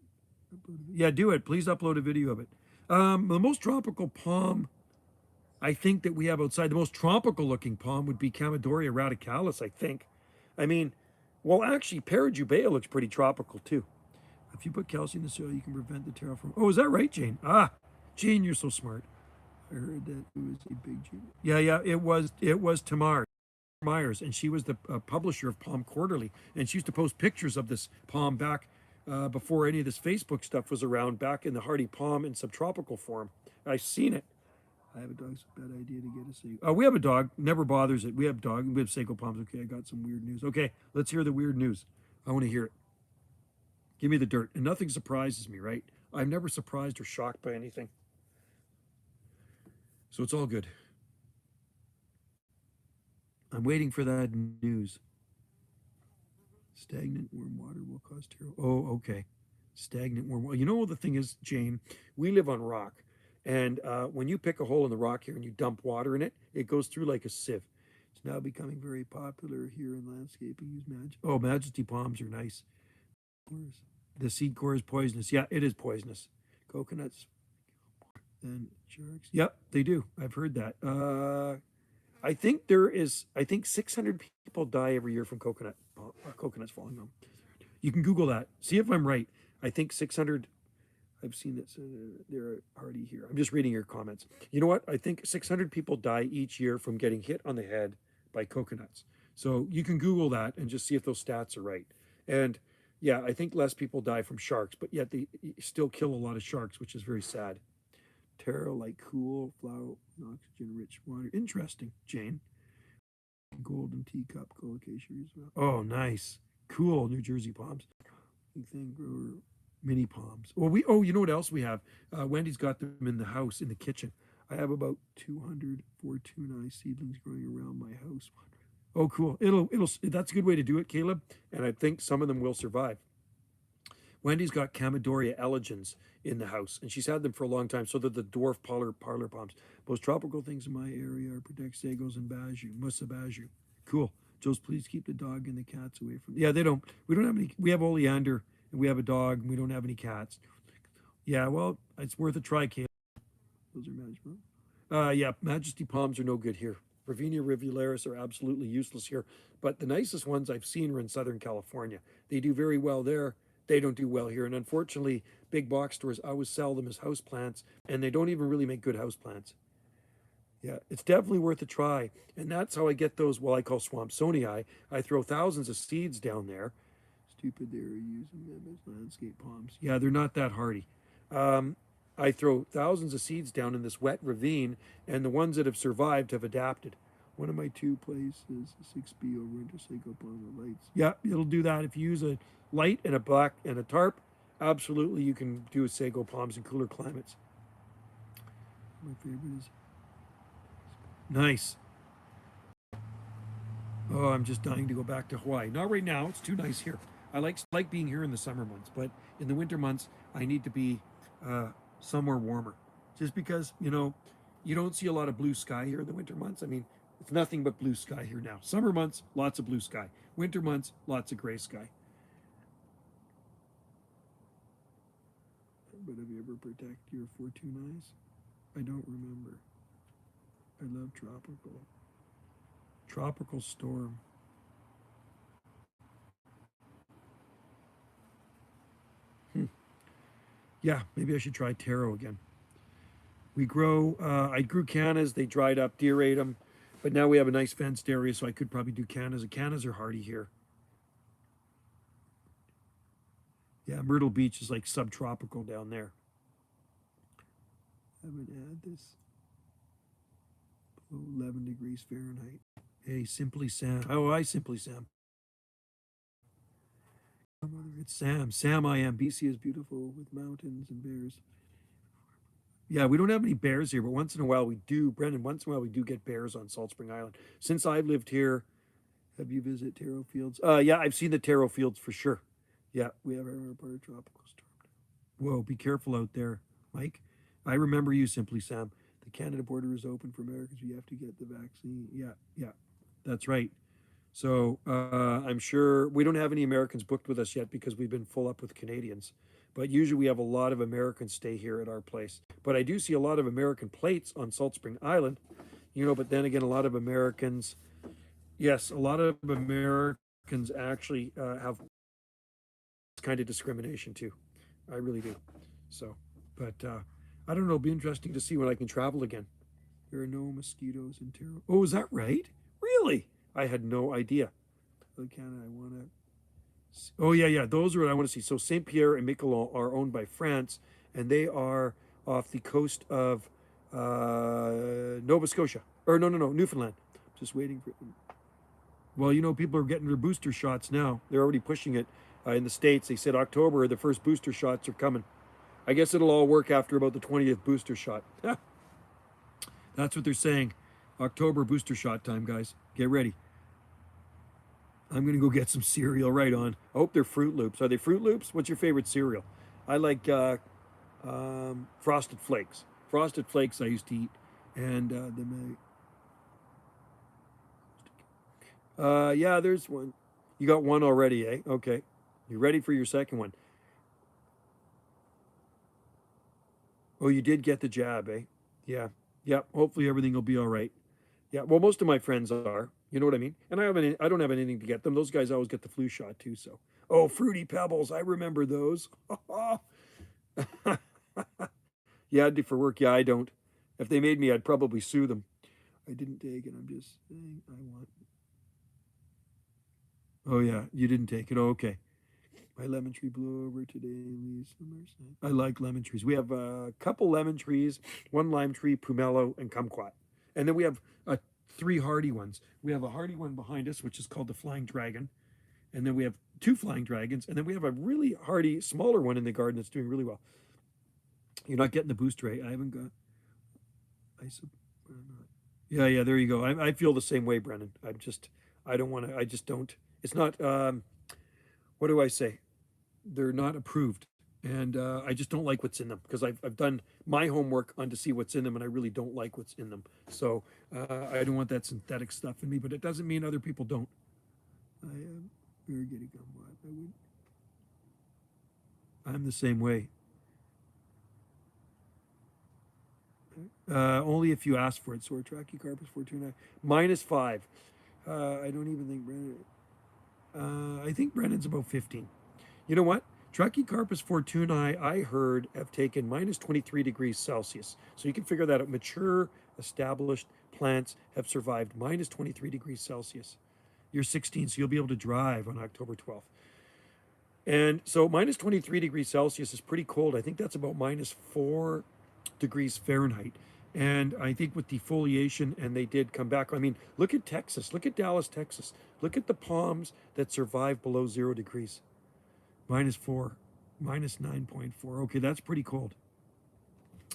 Yeah, do it. Please upload a video of it. The most tropical palm I think that we have outside, the most tropical looking palm would be Chamaedorea radicalis, I think. I mean, well, actually, Parajubea looks pretty tropical too. If you put calcium in the soil, you can prevent the tear from... Oh, is that right, Jane? Ah, Jane, you're so smart. I heard that it was a big June. Yeah, it was Tamar Myers, and she was the publisher of Palm Quarterly, and she used to post pictures of this palm back before any of this Facebook stuff was around, back in the hardy palm in subtropical form. I've seen it. I have a dog, it's a bad idea to get a Seiko. We have a dog, never bothers it. We have dog, we have Seiko palms. Okay, I got some weird news. Okay, let's hear the weird news. I want to hear it. Give me the dirt. And nothing surprises me, right? I'm never surprised or shocked by anything. So it's all good. I'm waiting for that news. Stagnant warm water will cause terrible... Oh, okay. Stagnant warm water. You know, the thing is, Jane, we live on rock. And when you pick a hole in the rock here and you dump water in it, it goes through like a sieve. It's now becoming very popular here in landscaping. Use Majesty palms are nice. The seed core is poisonous. Yeah, it is poisonous. Coconuts and sharks. Yep, they do. I've heard that. I think 600 people die every year from coconuts falling on them. You can Google that. See if I'm right. I think 600... I've seen it. They're hardy here. I'm just reading your comments. You know what? I think 600 people die each year from getting hit on the head by coconuts. So you can Google that and just see if those stats are right. And yeah, I think less people die from sharks, but yet they still kill a lot of sharks, which is very sad. Taro, like cool, flower, oxygen-rich water. Interesting, Jane. Golden teacup, colocasia as well. Oh, nice. Cool, New Jersey palms. Big thing, grower. Mini palms. Well, you know what else we have? Wendy's got them in the house, in the kitchen. I have about 200 Fortunae seedlings growing around my house. Oh, cool. That's a good way to do it, Caleb. And I think some of them will survive. Wendy's got Chamaedorea elegans in the house, and she's had them for a long time. So they're the dwarf parlor palms. Most tropical things in my area are protect sagos and baju, musa baju. Cool. Joe's, please keep the dog and the cats away from... Yeah, we don't have any... We have oleander, and we have a dog, and we don't have any cats. Yeah, well, it's worth a try, Caleb. Those are Majesty. Yeah, Majesty palms are no good here. Ravinia rivularis are absolutely useless here. But the nicest ones I've seen are in Southern California. They do very well there. They don't do well here. And unfortunately, big box stores always sell them as houseplants, and they don't even really make good houseplants. Yeah, it's definitely worth a try. And that's how I get those, I call Swampsonii. I throw thousands of seeds down there. Stupid, they're using them as landscape palms. Yeah, they're not that hardy. I throw thousands of seeds down in this wet ravine, and the ones that have survived have adapted. One of my two places, a 6B over Interseco palm with lights. Yeah, it'll do that. If you use a light and a black and a tarp, absolutely you can do a sago palms in cooler climates. My favorite is nice. Oh, I'm just dying to go back to Hawaii. Not right now. It's too nice here. I like being here in the summer months, but in the winter months, I need to be somewhere warmer. Just because you don't see a lot of blue sky here in the winter months. I mean, it's nothing but blue sky here now. Summer months, lots of blue sky. Winter months, lots of gray sky. But have you ever protected your fortune eyes? I don't remember. I love tropical. Tropical storm. Yeah, maybe I should try taro again. We grow, I grew cannas, they dried up, deer ate them, but now we have a nice fenced area, so I could probably do cannas. The cannas are hardy here. Yeah, Myrtle Beach is like subtropical down there. I haven't had this. Below 11 degrees Fahrenheit. Hey, Simply Sam. Oh, hi, Simply Sam. It's Sam. Sam, I am. BC is beautiful with mountains and bears. Yeah, we don't have any bears here, but once in a while we do. Brendan, once in a while we do get bears on Salt Spring Island. Since I've lived here, have you visited taro fields? Yeah, I've seen the taro fields for sure. Yeah, we have our part of tropical storm. Whoa, be careful out there, Mike. I remember you, Simply Sam. The Canada border is open for Americans. You have to get the vaccine. Yeah, that's right. So I'm sure we don't have any Americans booked with us yet because we've been full up with Canadians. But usually we have a lot of Americans stay here at our place. But I do see a lot of American plates on Salt Spring Island, but then again, a lot of Americans, yes, a lot of Americans actually have this kind of discrimination too. I really do. So, but I don't know. It'll be interesting to see when I can travel again. There are no mosquitoes in Terra. Oh, is that right? Really? I had no idea. Canada, I want to. Oh yeah. Those are what I want to see. So Saint Pierre and Miquelon are owned by France, and they are off the coast of Nova Scotia. Or no, Newfoundland. Just waiting for. Well, people are getting their booster shots now. They're already pushing it in the States. They said October the first booster shots are coming. I guess it'll all work after about the 20th booster shot. That's what they're saying. October booster shot time, guys. Get ready. I'm going to go get some cereal right on. I hope they're Fruit Loops. Are they Fruit Loops? What's your favorite cereal? I like Frosted Flakes. Frosted Flakes I used to eat. And yeah, there's one. You got one already, eh? Okay. You ready for your second one? Oh, you did get the jab, eh? Yeah. Hopefully everything will be all right. Yeah. Well, most of my friends are. You know what I mean? And I don't have anything to get them. Those guys always get the flu shot too. So, oh, Fruity Pebbles, I remember those. Yeah, I do for work. Yeah, I don't. If they made me, I'd probably sue them. I didn't take it. I'm just saying I want. Oh yeah, you didn't take it. Oh, okay. My lemon tree blew over today. Leaves I like lemon trees. We have a couple lemon trees, one lime tree, pomelo, and kumquat, and then we have three hardy ones. We have a hardy one behind us, which is called the Flying Dragon, and then we have two Flying Dragons, and then we have a really hardy, smaller one in the garden that's doing really well. You're not getting the booster rate. I haven't got. Yeah. There you go. I feel the same way, Brennan. I don't want to. I just don't. It's not. What do I say? They're not approved, and I just don't like what's in them because I've done my homework on to see what's in them, and I really don't like what's in them. So I don't want that synthetic stuff in me, but it doesn't mean other people don't. I am variegated gum. I'm the same way. Only if you ask for it. So Trachycarpus fortuna -5. I don't even think Brennan. I think Brennan's about 15. You know what? Trachycarpus fortunae, I heard, have taken -23 degrees Celsius. So you can figure that out. Mature, established plants have survived -23 degrees Celsius. You're 16, so you'll be able to drive on October 12th. And so -23 degrees Celsius is pretty cold. I think that's about -4 degrees Fahrenheit. And I think with defoliation, and they did come back. I mean, look at Texas. Look at Dallas, Texas. Look at the palms that survive below 0 degrees. -4. Minus 9.4. Okay, that's pretty cold.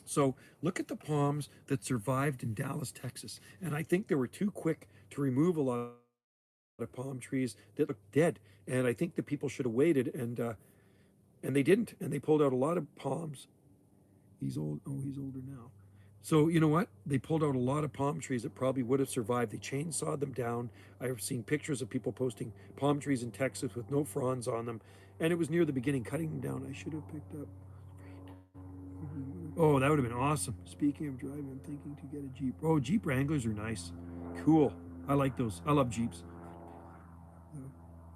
So look at the palms that survived in Dallas, Texas. And I think they were too quick to remove a lot of palm trees that looked dead. And I think the people should have waited, and they didn't. And they pulled out a lot of palms. He's old. Oh, he's older now. So you know what? They pulled out a lot of palm trees that probably would have survived. They chainsawed them down. I've seen pictures of people posting palm trees in Texas with no fronds on them. And it was near the beginning, cutting them down. I should have picked up. Oh, that would have been awesome. Speaking of driving, I'm thinking to get a Jeep. Oh, Jeep Wranglers are nice. Cool. I like those. I love Jeeps.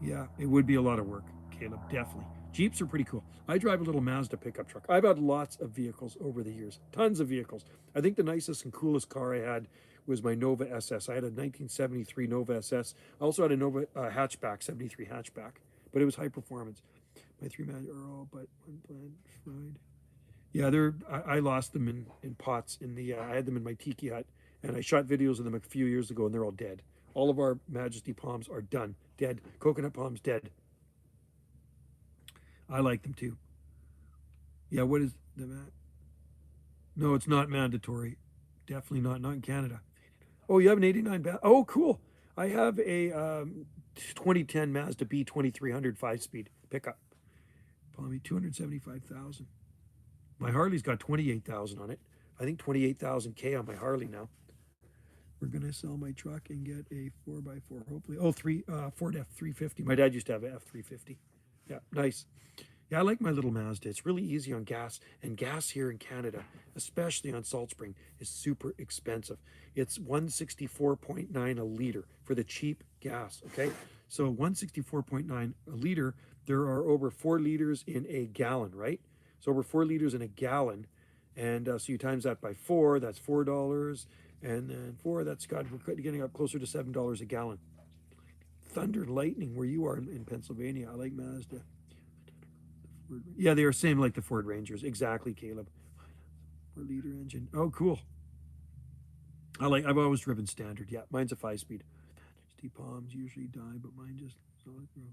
Yeah, it would be a lot of work, Caleb, definitely. Jeeps are pretty cool. I drive a little Mazda pickup truck. I've had lots of vehicles over the years, tons of vehicles. I think the nicest and coolest car I had was my Nova SS. I had a 1973 Nova SS. I also had a Nova hatchback, 73 hatchback, but it was high performance. My three men are all but unplanned fried. Yeah, I lost them in pots. I had them in my tiki hut, and I shot videos of them a few years ago, and they're all dead. All of our Majesty palms are done, dead. Coconut palms dead. I like them too. Yeah, what is the No, it's not mandatory. Definitely not. Not in Canada. Oh, you have an 89 Oh, cool. I have a 2010 Mazda B2300 5-speed pickup. Probably 275,000. My Harley's got 28,000 on it. I think 28,000 K on my Harley now. We're gonna sell my truck and get a 4x4, hopefully. Oh, Ford F350. My dad used to have an F350. Yeah, nice. Yeah, I like my little Mazda. It's really easy on gas, and gas here in Canada, especially on Salt Spring, is super expensive. It's 164.9 a liter for the cheap gas, okay? So 164.9 a liter, there are over 4 liters in a gallon, right? So over 4 liters in a gallon, and so you times that by 4, that's $4, and then 4, that's we're getting up closer to $7 a gallon. Thunder and lightning, where you are in Pennsylvania. I like Mazda. Yeah, they are same like the Ford Rangers. Exactly, Caleb. 4-liter engine. Oh, cool. I've always driven standard. Yeah, mine's a 5-speed. Majesty Palms usually die, but mine just solid grow.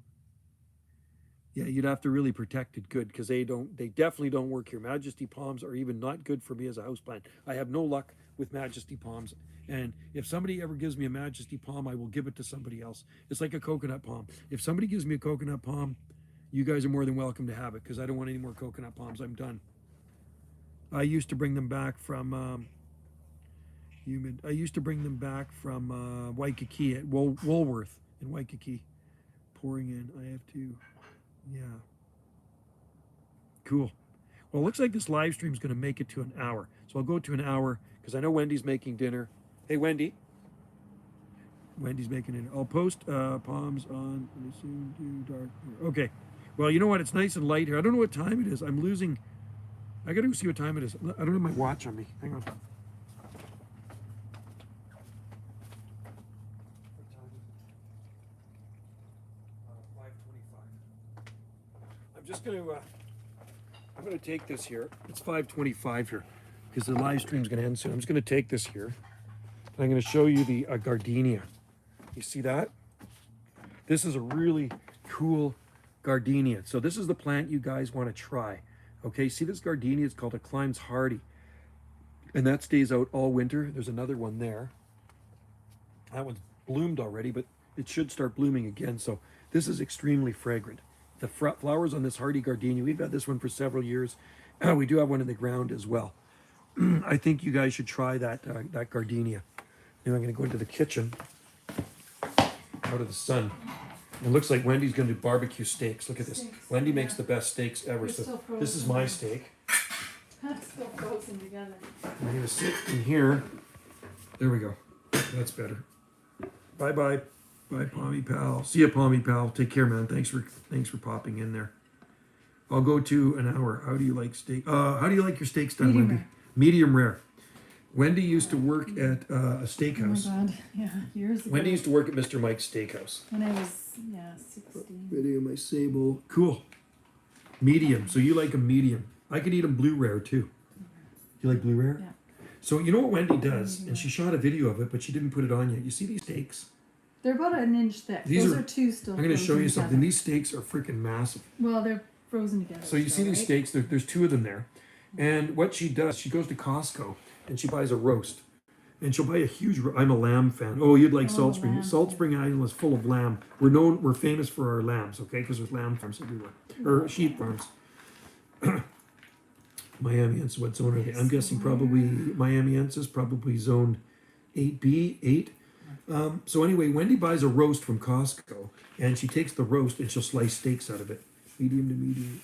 Yeah, you'd have to really protect it good, because they definitely don't work here. Majesty Palms are even not good for me as a houseplant. I have no luck with Majesty Palms. And if somebody ever gives me a Majesty Palm, I will give it to somebody else. It's like a coconut palm. If somebody gives me a coconut palm, you guys are more than welcome to have it, because I don't want any more coconut palms. I'm done. I used to bring them back from Waikiki at Woolworth in Waikiki. Pouring in. I have to. Yeah. Cool. Well, it looks like this live stream is going to make it to an hour. So I'll go to an hour, because I know Wendy's making dinner. Hey, Wendy. Wendy's making it. I'll post palms on soon to dark. Okay. Well, you know what? It's nice and light here. I don't know what time it is. I got to see what time it is. I don't have my watch on me. Hang on. I'm going to take this here. It's 5:25 here, because the live stream's going to end soon. I'm just going to take this here, and I'm going to show you the Gardenia. You see that? This is a really cool Gardenia. So this is the plant you guys want to try. Okay, see this Gardenia? It's called a Climbs Hardy, and that stays out all winter. There's another one there. That one's bloomed already, but it should start blooming again. So this is extremely fragrant. The flowers on this hardy Gardenia, we've had this one for several years. We do have one in the ground as well. I think you guys should try that Gardenia. Now I'm going to go into the kitchen, out of the sun. It looks like Wendy's going to do barbecue steaks. Look at this. Wendy makes the best steaks ever. So this is my steak. Still frozen together. I'm going to sit in here. There we go. That's better. Bye-bye. Bye, Palmy Pal. See ya, Palmy Pal. Take care, man. Thanks for popping in there. I'll go to an hour. How do you like steak? How do you like your steaks done, Medium Wendy? rare. Medium rare. Wendy used to work at a steakhouse. Oh my God, yeah, years ago. Wendy used to work at Mr. Mike's Steakhouse. When I was, 16. Video my sable. Cool. Medium. So you like a medium. I could eat them blue rare too. You like blue rare? Yeah. So you know what Wendy does, and she shot a video of it, but she didn't put it on yet. You see these steaks? They're about an inch thick. These Those are two still. I'm going to show you frozen something. together. These steaks are freaking massive. Well, they're frozen together. So you see these right? steaks, there's two of them there. And what she does, she goes to Costco and she buys a roast. And she'll buy a huge, I'm a lamb fan. Oh, you'd like Salt Spring. lamb, Salt yeah. Spring Island is full of lamb. We're famous for our lambs, okay? Because there's lamb farms everywhere. Or sheep farms. Miamiense, what zone are they? I'm guessing probably Miamiense is probably zone 8B, 8. So anyway, Wendy buys a roast from Costco, and she takes the roast and she'll slice steaks out of it, medium to medium.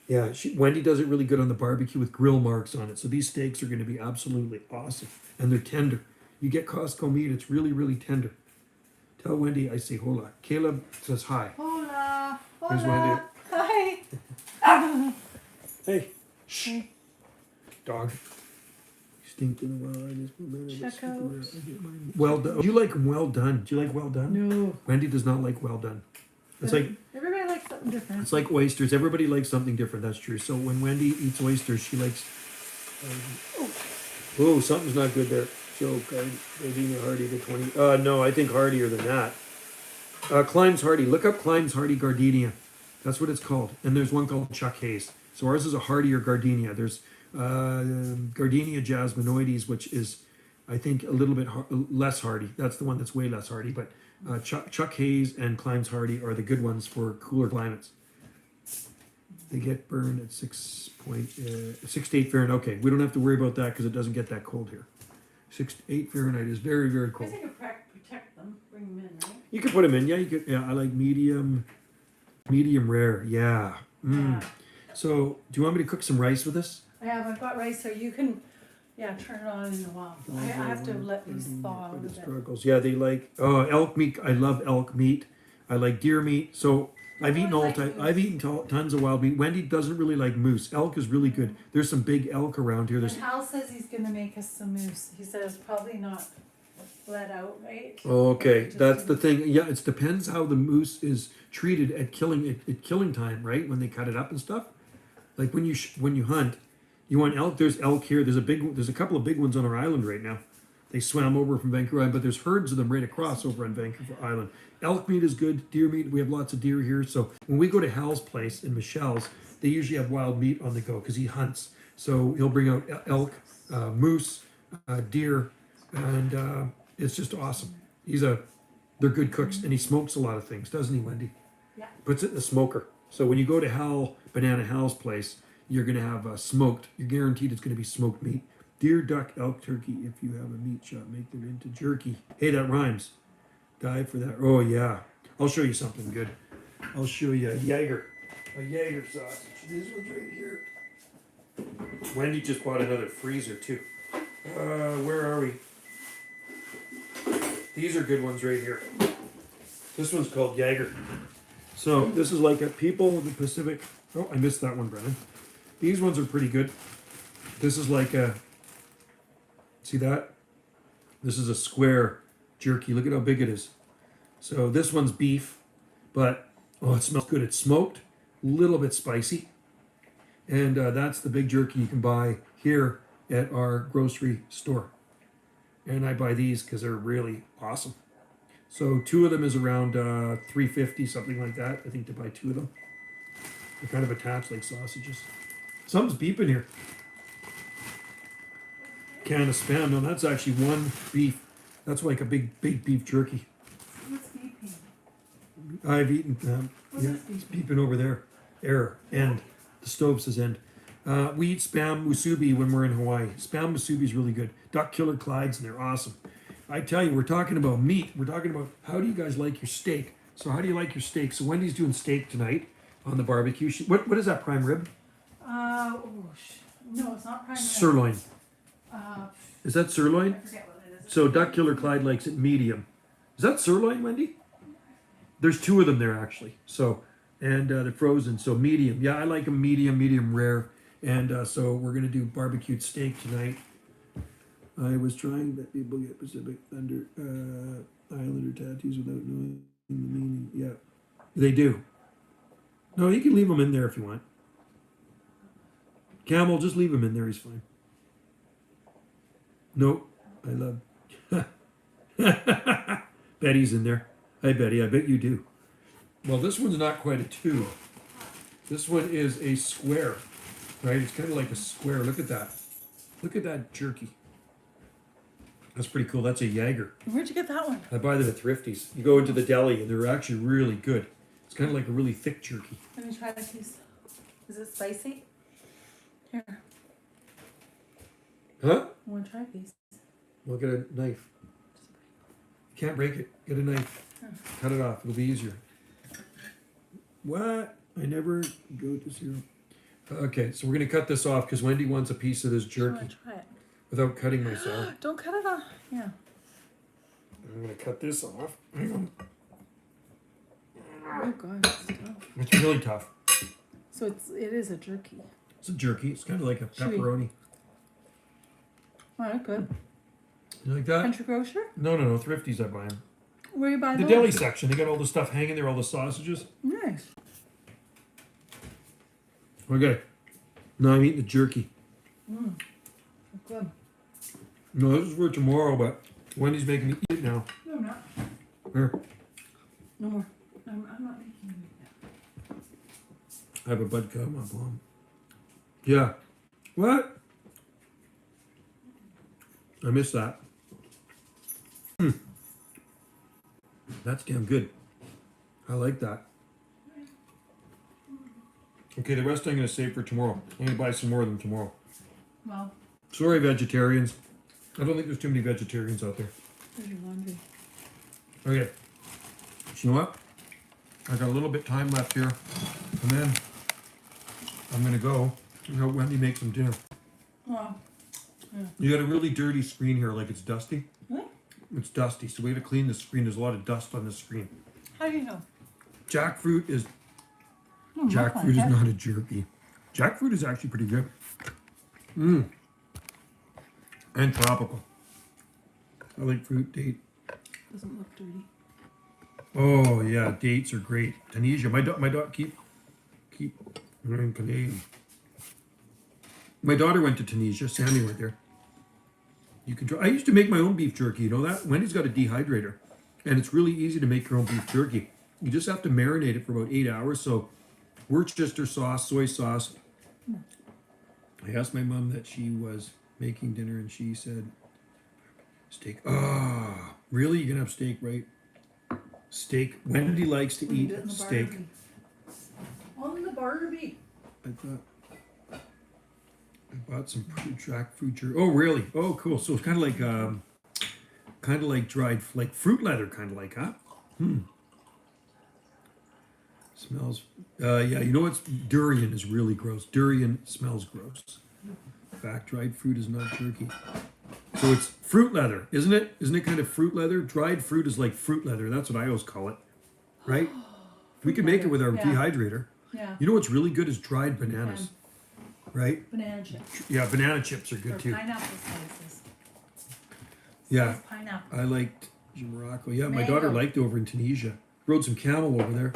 Yeah, Wendy does it really good on the barbecue with grill marks on it. So these steaks are going to be absolutely awesome, and they're tender. You get Costco meat; it's really, really tender. Tell Wendy I say hola. Caleb says hi. Hola. Here's Hola. Hi. Hey, shh, dog. Stinking Check out. Well done. Do you like well done? Do you like well done? No. Wendy does not like well done. It's like Everybody likes something different. it's like oysters. Everybody likes something different. That's true. So when Wendy eats oysters, she likes. Oh, something's not good there. Joe Gardenia Hardy the 20. No, I think hardier than that. Climbs Hardy. Look up Climbs Hardy Gardenia. That's what it's called. And there's one called Chuck Hayes. So ours is a hardier Gardenia. There's Gardenia jasminoides, which is, I think, a little bit less hardy. That's the one that's way less hardy. But Chuck Hayes and Climbs Hardy are the good ones for cooler climates. They get burned at 6 to 8 Fahrenheit. Okay, we don't have to worry about that because it doesn't get that cold here. 6 to 8 Fahrenheit is very, very I cold. think you protect them, bring them in, right? You could put them in. Yeah, you could. Yeah, I like medium rare. Yeah. Yeah. So, do you want me to cook some rice with this? I've got rice, so you can, turn it on in a while. I have to let these thaw out a bit. Struggles. Yeah, they like elk meat. I love elk meat. I like deer meat. So I've eaten like moose. I've eaten tons of wild meat. Wendy doesn't really like moose. Elk is really good. There's some big elk around here. And There's Hal says he's gonna make us some moose. He says probably not let out, right? oh, okay. Just That's in- the thing. Yeah, it depends how the moose is treated at killing time, right? When they cut it up and stuff. Like when you hunt, you want elk. There's elk here. There's a couple of big ones on our island right now. They swam over from Vancouver Island, but there's herds of them right across over on Vancouver Island. Elk meat is good. Deer meat, we have lots of deer here. So when we go to Hal's place in Michelle's, they usually have wild meat on the go because he hunts. So he'll bring out elk, moose, deer, and it's just awesome. They're good cooks, and he smokes a lot of things, doesn't he, Wendy? Yeah. Puts it in the smoker. So when you go to Banana Hal's place, you're going to have smoked. You're guaranteed it's going to be smoked meat. Deer, duck, elk, turkey. If you have a meat shop, make them into jerky. Hey, that rhymes. Die for that. Oh, yeah. I'll show you something good. I'll show you a Jaeger sausage. This one's right here. Wendy just bought another freezer, too. Where are we? These are good ones right here. This one's called Jaeger. So this is like a People of the Pacific. Oh, I missed that one, Brennan. These ones are pretty good. This is like a, see that? This is a square jerky. Look at how big it is. So this one's beef, but oh, it smells good. It's smoked, a little bit spicy. And that's the big jerky you can buy here at our grocery store. And I buy these because they're really awesome. So two of them is around $3.50, something like that. I think to buy two of them. They're kind of attached like sausages. Something's beeping here. Can of Spam. No, that's actually one beef. That's like a big beef jerky. What's beeping? I've eaten. Yeah, is it's beeping over there. Error. End. The stove says end. We eat Spam musubi when we're in Hawaii. Spam musubi is really good. Duck Killer Clydes, and they're awesome. I tell you, we're talking about meat. We're talking about how do you guys like your steak? So how do you like your steak? So Wendy's doing steak tonight on the barbecue. What is that, prime rib? No, it's not prime rib. Sirloin. Is that sirloin? I forget what it is. So Duck Killer Clyde likes it medium. Is that sirloin, Wendy? There's two of them there actually. So, and they're frozen. So medium. Yeah, I like them medium rare. And so we're gonna do barbecued steak tonight. I was trying that people get Pacific Thunder Islander tattoos without knowing the meaning. Yeah, they do. No, you can leave them in there if you want. Camel, just leave him in there. He's fine. Nope. I love. Betty's in there. Hi, Betty. I bet you do. Well, this one's not quite a 2. This one is a square, right? It's kind of like a square. Look at that. Look at that jerky. That's pretty cool. That's a Jaeger. Where'd you get that one? I buy them at Thrifties. You go into the deli and they're actually really good. It's kind of like a really thick jerky. Let me try this piece. Is it spicy? Here, Huh? I want to try a piece. Well, get a knife. You can't break it. Get a knife. Cut it off. It'll be easier. What? I never go to zero. Okay, so we're going to cut this off because Wendy wants a piece of this I jerky want to try it. without cutting myself. Don't cut it off. Yeah. I'm going to cut this off. Hang on. Oh god, it's tough. It's really tough. So it is a jerky. It's a jerky. It's kind of like a Chewy. pepperoni. Alright, good. You like that? Country grocer? No. Thrifties I buy them. Where you buy The those? deli section. They got all the stuff hanging there, all the sausages. Nice. Okay. Now I'm eating the jerky. Good. No, this is for tomorrow, but Wendy's making me eat it now. No, I'm not. Here. No more. I'm not making you eat that. I have a bud cut on my palm. Yeah. What? I missed that. That's damn good. I like that. Okay, the rest I'm going to save for tomorrow. I'm going to buy some more of them tomorrow. Well, Sorry, vegetarians. I don't think there's too many vegetarians out there. there's your laundry. Okay. So you know what? I got a little bit time left here. And then I'm going to go and help Wendy make some dinner. Well, You got a really dirty screen here, like it's dusty. what? It's dusty, so we got to clean the screen. There's a lot of dust on the screen. How do you know? Jackfruit is No, jackfruit is not a jerky. Jackfruit is actually pretty good. And tropical. I like fruit date. Doesn't look dirty. Oh yeah, dates are great. Tunisia, my dog keep learning Canadian. My daughter went to Tunisia. Sammy went there. You can try. I used to make my own beef jerky. You know that? Wendy's got a dehydrator, and it's really easy to make your own beef jerky. You just have to marinate it for about 8 hours. So, Worcester sauce, soy sauce. I asked my mom that she was making dinner, and she said, "Steak." Ah, really? You're gonna have steak, right? Steak. Wendy likes to eat steak. On the Barbie. I thought I bought some jackfruit jerky. Oh, really? Oh, cool. So it's kind of like dried, like fruit leather, kind of like, huh? Smells. Yeah. You know what's durian is really gross. Durian smells gross. In fact, dried fruit is not jerky. So it's fruit leather, isn't it? Isn't it kind of fruit leather? Dried fruit is like fruit leather. That's what I always call it, right? We can make it with our Yeah. dehydrator. Yeah. You know what's really good is dried bananas, right? Banana chips. Yeah, banana chips are Or good too. pineapple slices. Yeah, Pineapple. I liked Morocco. Yeah, my Mango. daughter liked it over in Tunisia. Rode some camel over there.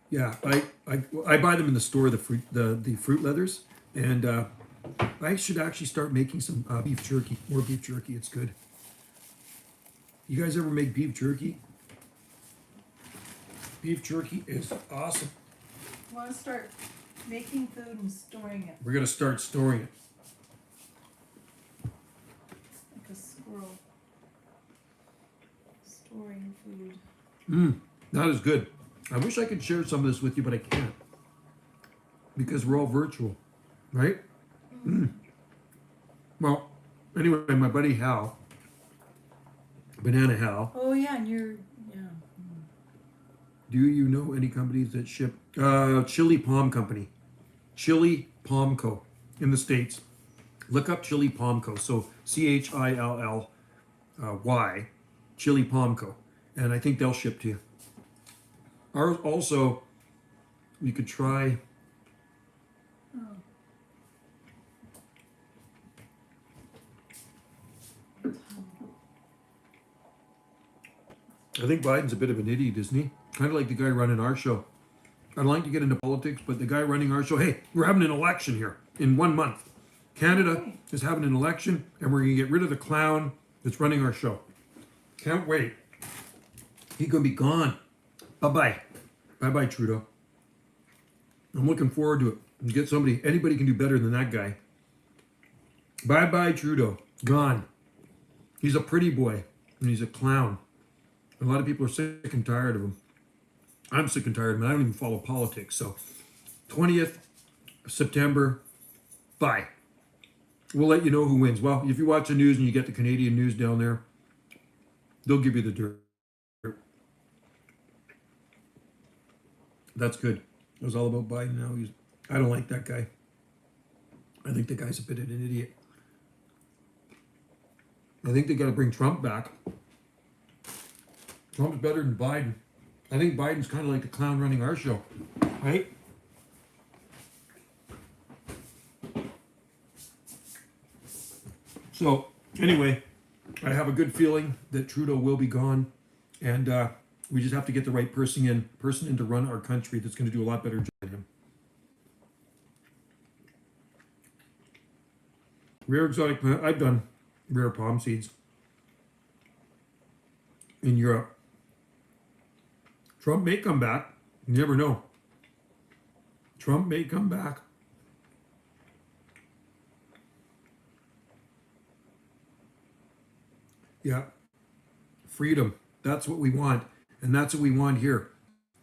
Yeah, I buy them in the store, the fruit leathers, and I should actually start making some beef jerky, more beef jerky. It's good. You guys ever make beef jerky? Beef jerky is awesome. I want to start making food and storing it We're gonna start storing it. like a squirrel. Storing food. That is good. I wish I could share some of this with you, but I can't. Because we're all virtual, right? Well, anyway, my buddy Hal, Banana Hal, Oh yeah, and you're do you know any companies that ship? Chili Palm Company. Chili Palm Co. in the States. Look up Chili Palm Co. So ChILLY, Chili Palm Co. And I think they'll ship to you. Ours also, you could try. I think Biden's a bit of an idiot, isn't he? Kind of like the guy running our show. I'd like to get into politics, but the guy running our show, hey, we're having an election here in 1 month. Canada is having an election, and we're going to get rid of the clown that's running our show. Can't wait. He's gonna be gone. Bye-bye. Bye-bye, Trudeau. I'm looking forward to it. And get somebody, anybody can do better than that guy. Bye-bye, Trudeau. Gone. He's a pretty boy, and he's a clown. A lot of people are sick and tired of him. I'm sick and tired of him. I don't even follow politics. So 20th September, bye. We'll let you know who wins. Well, if you watch the news and you get the Canadian news down there, they'll give you the dirt. That's good. It was all about Biden now. I don't like that guy. I think the guy's a bit of an idiot. I think they got to bring Trump back. Trump's better than Biden. I think Biden's kind of like the clown running our show, right? So, anyway, I have a good feeling that Trudeau will be gone, and we just have to get the right person in to run our country that's going to do a lot better job than him. Rare exotic plant. I've done rare palm seeds in Europe. Trump may come back. You never know. Trump may come back. Yeah. Freedom. That's what we want. And that's what we want here.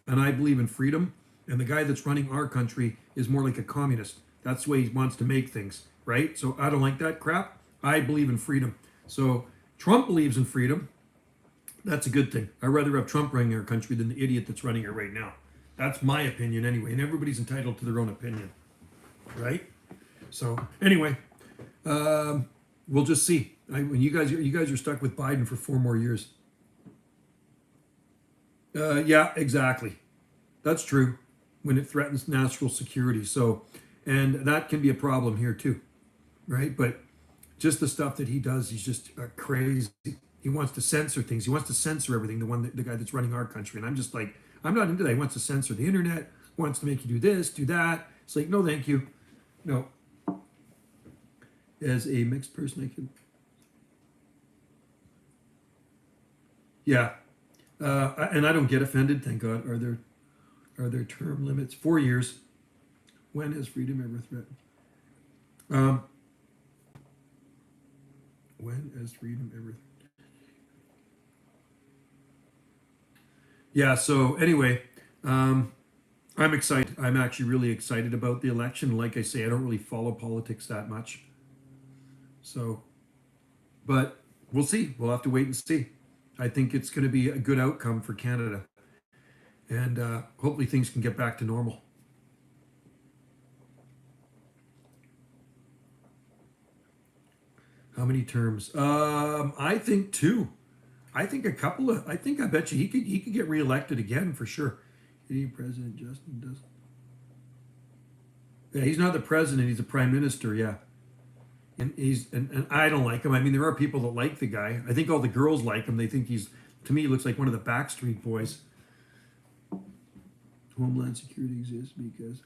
And I believe in freedom. And the guy that's running our country is more like a communist. That's the way he wants to make things, right? So I don't like that crap. I believe in freedom. So Trump believes in freedom. That's a good thing. I'd rather have Trump running our country than the idiot that's running it right now. That's my opinion anyway. And everybody's entitled to their own opinion, right? So anyway, we'll just see. When you guys are stuck with Biden for 4 more years. Yeah, exactly. That's true. When it threatens national security. So, and that can be a problem here too, right? But just the stuff that he does, he's just crazy. He wants to censor things. He wants to censor everything. The guy that's running our country, and I'm just like, I'm not into that. He wants to censor the internet. Wants to make you do this, do that. It's like, no, thank you. No. As a mixed person, I can. Yeah, and I don't get offended. Thank God. Are there term limits? 4 years. When has freedom ever threatened? When has freedom ever? Yeah. So anyway, I'm excited. I'm actually really excited about the election. Like I say, I don't really follow politics that much. So, but we'll see. We'll have to wait and see. I think it's going to be a good outcome for Canada. And hopefully things can get back to normal. How many terms? I think 2. I think a couple of. I bet you he could get reelected again for sure. President Justin does. Yeah, he's not the president. He's the prime minister. Yeah, and I don't like him. I mean, there are people that like the guy. I think all the girls like him. They think to me, he looks like one of the Backstreet Boys. Homeland Security exists because.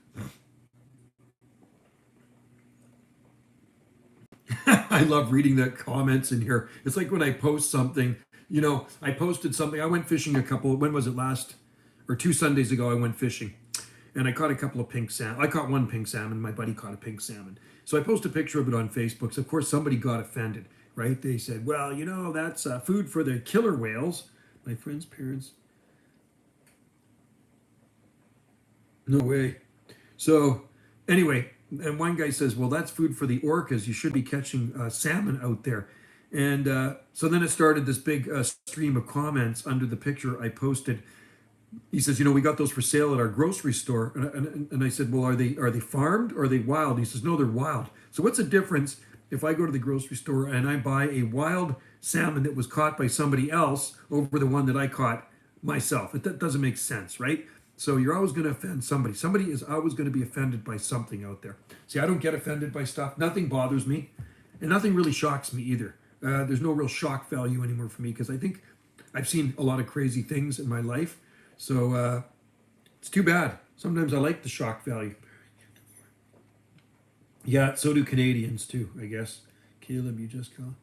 I love reading the comments in here. It's like when I post something, I posted something. I went fishing when was it, last or 2 Sundays ago? I went fishing and I caught a couple of pink salmon. I caught 1 pink salmon. My buddy caught a pink salmon. So I posted a picture of it on Facebook. So of course somebody got offended, right? They said, well, that's food for the killer whales. My friend's parents. No way. So anyway, and one guy says, well, that's food for the orcas. You should be catching salmon out there. And so then it started this big stream of comments under the picture I posted. He says, we got those for sale at our grocery store. And I said, well, are they farmed or are they wild? He says, no, they're wild. So what's the difference if I go to the grocery store and I buy a wild salmon that was caught by somebody else over the one that I caught myself? That doesn't make sense, right? So you're always going to offend somebody. Somebody is always going to be offended by something out there. See, I don't get offended by stuff. Nothing bothers me. And nothing really shocks me either. There's no real shock value anymore for me because I think I've seen a lot of crazy things in my life. So it's too bad. Sometimes I like the shock value. Yeah, so do Canadians too, I guess. Caleb, you just call.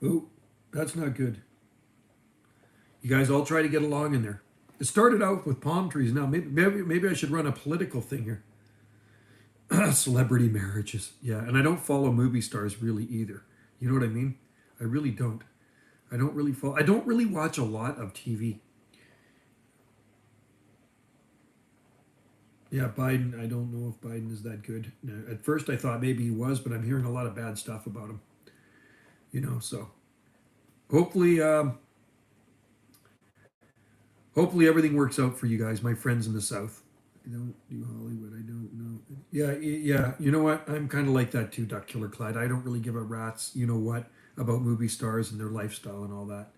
Oh, that's not good. You guys all try to get along in there. It started out with palm trees. Now maybe I should run a political thing here. Celebrity marriages. Yeah, and I don't follow movie stars really either. You know what I mean? I really don't. I don't really watch a lot of TV. Yeah, Biden, I don't know if Biden is that good. Now, at first I thought maybe he was, but I'm hearing a lot of bad stuff about him. You know, so hopefully hopefully everything works out for you guys, my friends in the South. I don't do Hollywood. I don't know. Yeah. You know what? I'm kind of like that too, Duck Killer Clyde. I don't really give a rat's, you know what, about movie stars and their lifestyle and all that.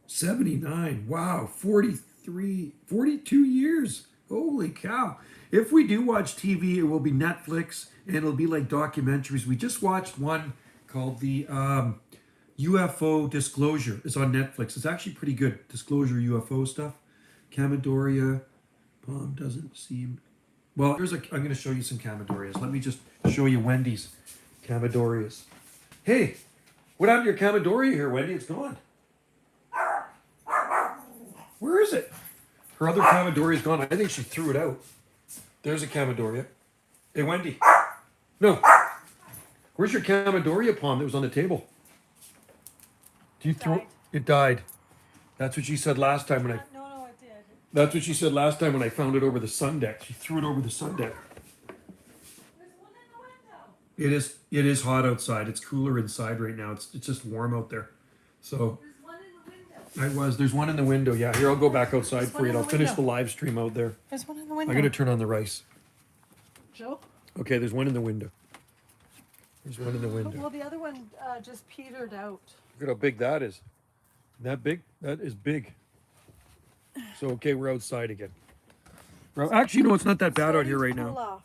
'79. Wow. 42 years. Holy cow. If we do watch TV, it will be Netflix and it'll be like documentaries. We just watched one called the UFO Disclosure. It's on Netflix. It's actually pretty good. Disclosure UFO stuff. Camadoria Palm doesn't seem. Well, I'm going to show you some Camadorias. Let me just show you Wendy's Camadorias. Hey, what happened to your Camadoria here, Wendy? It's gone. Where is it? Her other Camadoria is gone. I think she threw it out. There's a Camadoria. Hey, Wendy. No. Where's your Camadoria palm that was on the table? Do you throw it? Died. That's what she said last time when I. No, it did. That's what she said last time when I found it over the sun deck. She threw it over the sun deck. There's one in the window. It is hot outside. It's cooler inside right now. It's just warm out there. So There's one in the window. there's one in the window. Yeah, here I'll go back outside for you. And I'll finish the live stream out there. There's one in the window. I'm gonna turn on the rice. Joe? Okay, there's one in the window. There's one in the window. Well, the other one just petered out. Look at how big that is. That big? That is big. So, okay, we're outside again. Well, actually, no, it's not that bad out here right now.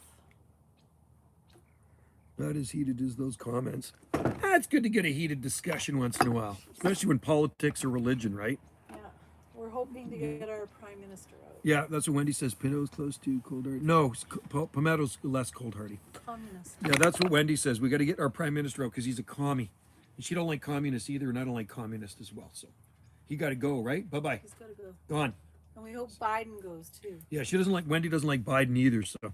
Not as heated as those comments. It's good to get a heated discussion once in a while, especially when politics or religion, right? Yeah, we're hoping to get our prime minister out. Yeah, that's what Wendy says. Pinot's close to cold hardy. No, Palmetto's less cold hardy. Communist. Yeah, that's what Wendy says. We got to get our prime minister out because he's a commie. And she don't like communists either, and I don't like communists as well. So he got to go, right? Bye-bye. He's got to go. Gone. And we hope Biden goes too. Yeah, Wendy doesn't like Biden either, so.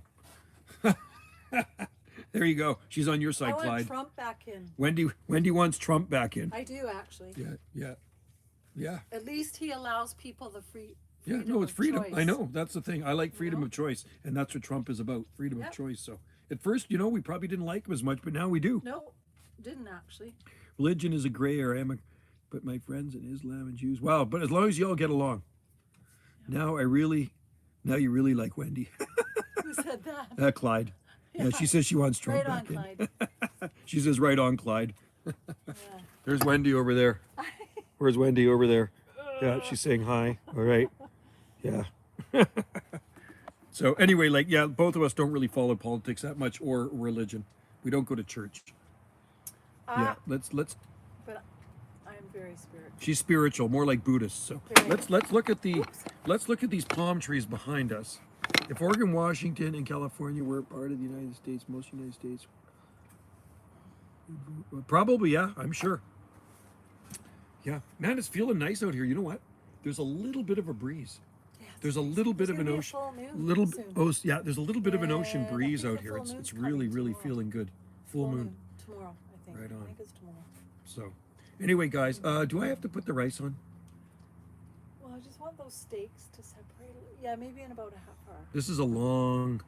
There you go. She's on your side, I want Clyde. Trump back in. Wendy wants Trump back in. I do actually. Yeah. At least he allows people the freedom. Yeah, no, it's freedom. Choice. I know. That's the thing. I like freedom of choice, and that's what Trump is about, freedom of choice. So at first, we probably didn't like him as much, but now we do. No, didn't actually. Religion is a gray area, but my friends in Islam and Jews. Wow, but as long as you all get along. Now you really like Wendy. Who said that? Clyde. Yeah, she says she wants Trump Right on, back in. Clyde. She says right on, Clyde. Yeah. There's Wendy over there. Where's Wendy over there? Yeah, she's saying hi. All right. Yeah. So anyway, both of us don't really follow politics that much or religion. We don't go to church. Yeah, let's. But I am very spiritual. She's spiritual, more like Buddhist. So let's look at these palm trees behind us. If Oregon, Washington, and California were part of the United States, most United States, probably, yeah, I'm sure. Yeah, man, it's feeling nice out here. You know what? There's a little bit of a breeze. Yeah, there's a little bit of an ocean. There's a little bit of an ocean breeze out here. It's really feeling good. Full moon tomorrow, I think. Right on. I think it's tomorrow. So, anyway, guys, do I have to put the rice on? Well, I just want those steaks to separate. Yeah, maybe in about a half hour. This is a long.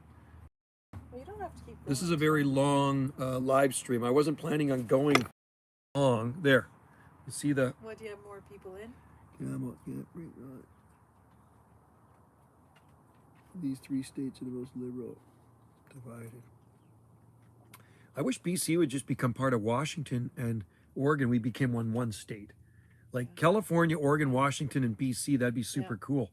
Well, you don't have to keep going. This is a very long live stream. I wasn't planning on going long. There, you see the. What, do you have more people in? These three states are the most liberal, divided. I wish BC would just become part of Washington and Oregon. We became one state, like California, Oregon, Washington, and BC. That'd be super cool.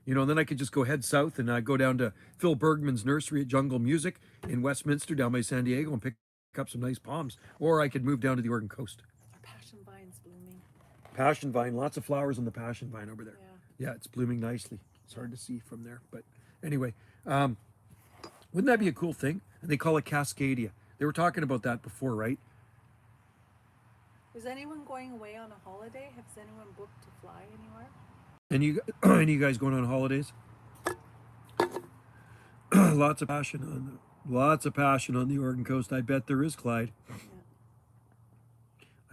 Then I could just go head south and go down to Phil Bergman's nursery at Jungle Music in Westminster down by San Diego and pick up some nice palms. Or I could move down to the Oregon coast. Our passion vine's blooming. Passion vine, lots of flowers on the passion vine over there. Yeah, it's blooming nicely. It's hard to see from there. But anyway, wouldn't that be a cool thing? And they call it Cascadia. They were talking about that before, right? Is anyone going away on a holiday? Has anyone booked to fly anywhere? And you, any you guys going on holidays? Lots of passion on the Oregon coast. I bet there is, Clyde. Yeah.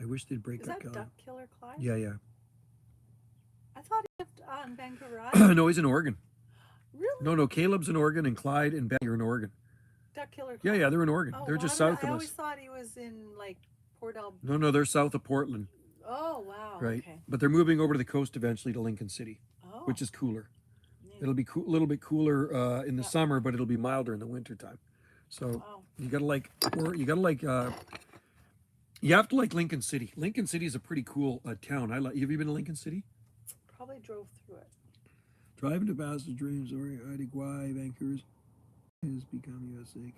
I wish they'd break Is up. that Duck Killer Clyde? Yeah, yeah. I thought he lived on Vancouver Island. No, he's in Oregon. Really? No, Caleb's in Oregon, and Clyde and Betty are in Oregon. Duck Killer Yeah, Clyde? yeah, they're in Oregon. Oh, They're just well, south I of always us. thought he was in like Port Al. No, they're south of Portland, Oh, wow. right? Okay. But they're moving over to the coast eventually to Lincoln City, Oh. which is cooler. Neat. It'll be a little bit cooler in the Yeah. summer, but it'll be milder in the wintertime. So Wow. you gotta like, you have to like Lincoln City. Lincoln City is a pretty cool town. Have you been to Lincoln City? Probably drove through it. Driving to Bassett's Dreams, Idaguay, Vancouver has become USA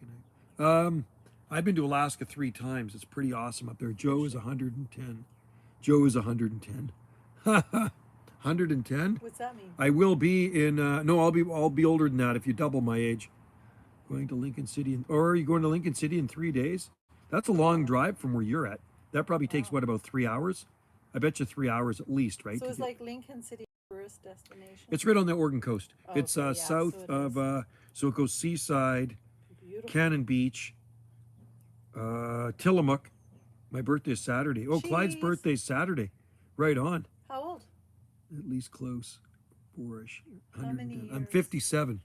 Connect. I've been to Alaska 3 times. It's pretty awesome up there. Joe is 110. Joe is 110. 110? What's that mean? I will be in. No, I'll be older than that if you double my age. Going to Lincoln City, or are you going to Lincoln City in 3 days? That's a long drive from where you're at. That probably takes what, about 3 hours? I bet you 3 hours at least, right? So it's like Lincoln City tourist destination. It's right on the Oregon coast. Oh, It's okay, yeah, south so it of. is. So it goes Seaside, Beautiful. Cannon Beach, Tillamook. My birthday is Saturday. Oh, Clyde's Jeez. birthday is Saturday. Right on. How old? At least close. 4-ish. How many 110. I'm years? 57.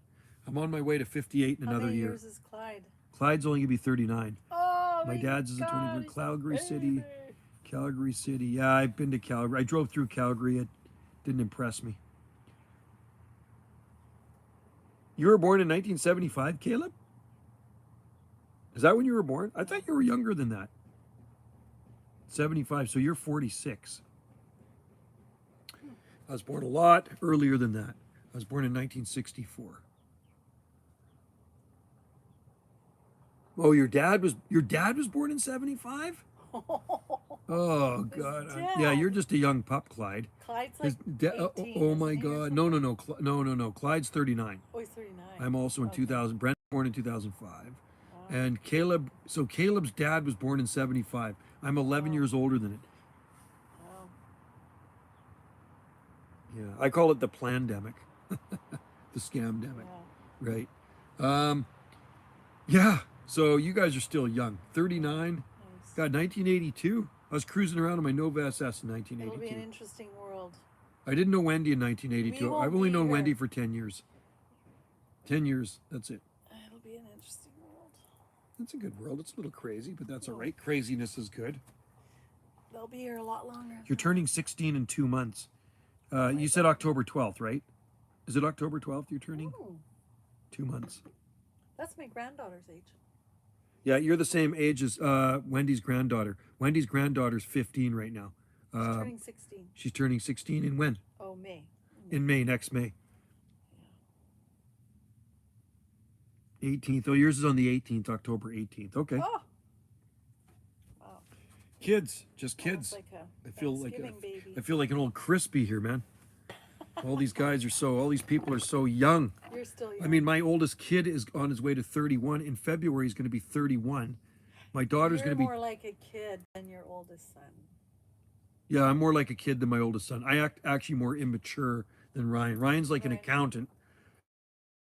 I'm on my way to 58 in How another many year. years is Clyde? Clyde's only gonna be 39. Oh, My dad's is a 20. he's a Calgary City. baby. Calgary City. Yeah, I've been to Calgary. I drove through Calgary. It didn't impress me. You were born in 1975, Caleb? Is that when you were born? I thought you were younger than that. 75, so you're 46. I was born a lot earlier than that. I was born in 1964. Oh, your dad was born in 75? Oh God! Yeah, you're just a young pup, Clyde. Clyde's His like 18, oh my isn't he, or God! something? No! Clyde's 39. Oh, he's 39. I'm also in Okay. 2000. Brent born in 2005, Wow. and Caleb. So Caleb's dad was born in 75. I'm 11 years older than it. Wow. Yeah, I call it the plandemic, the scamdemic, Yeah. right? Yeah. So you guys are still young. 39. Nice. God, 1982. I was cruising around on my Nova SS in It'll be an 1982. interesting world. I didn't know Wendy in 1982. We won't I've only be known here. Wendy for 10 years. 10 years. That's it. It'll be an interesting world. That's a good world. It's a little crazy, but that's all right. Craziness is good. They'll be here a lot longer. You're turning 16 in 2 months. You said October 12th, right? Is it October 12th you're turning? Ooh, 2 months. that's my granddaughter's age. Yeah, you're the same age as Wendy's granddaughter. Wendy's granddaughter's 15 right now. She's turning 16. She's turning 16 in when? Oh, May. In May, next May. 18th. Oh, yours is on the 18th, October 18th. Okay. Oh. Wow. Kids, just That's kids. like a I feel like Thanksgiving baby. I feel like an old crispy here, man. All these people are so young. You're still young. I mean, my oldest kid is on his way to 31. In February, he's going to be 31. My daughter's You're going to be. more like a kid than your oldest son. Yeah, I'm more like a kid than my oldest son. I act actually more immature than Ryan. Ryan's like an Right. accountant,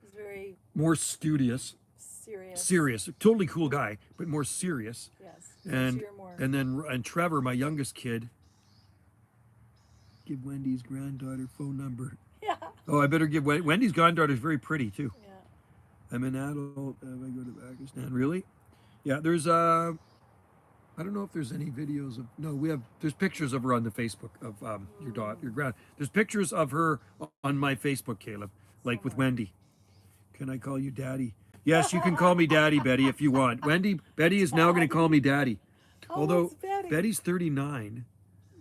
He's very more studious, serious, totally cool guy, but more serious. Yes. And so you're more. and Trevor, my youngest kid. Give Wendy's granddaughter phone number. Yeah. Oh, I better give Wendy's granddaughter is very pretty too. Yeah. I'm an adult. I go to Pakistan. Really? Yeah. There's I don't know if there's any videos of. No, there's pictures of her on the Facebook of your daughter, your grand. There's pictures of her on my Facebook, Caleb, like with Wendy. Can I call you Daddy? Yes, you can call me Daddy, Betty, if you want. Betty is now going to call me Daddy. How Although old's Betty? Betty's 39.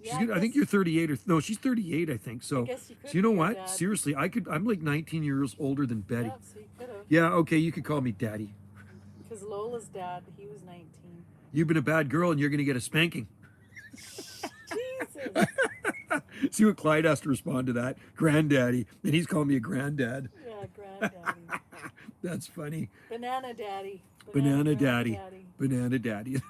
Yeah, I think you're 38 or no, she's 38, I think. So, guess you could so you know be her what? dad. Seriously, I'm like 19 years older than Betty. Yeah, so you could have. Yeah, okay, you could call me Daddy. Because Lola's dad, he was 19. You've been a bad girl and you're going to get a spanking. Jesus. See what Clyde has to respond to that. Granddaddy. And he's calling me a granddad. Yeah, granddaddy. That's funny. Banana Daddy. Banana Daddy. Banana Daddy.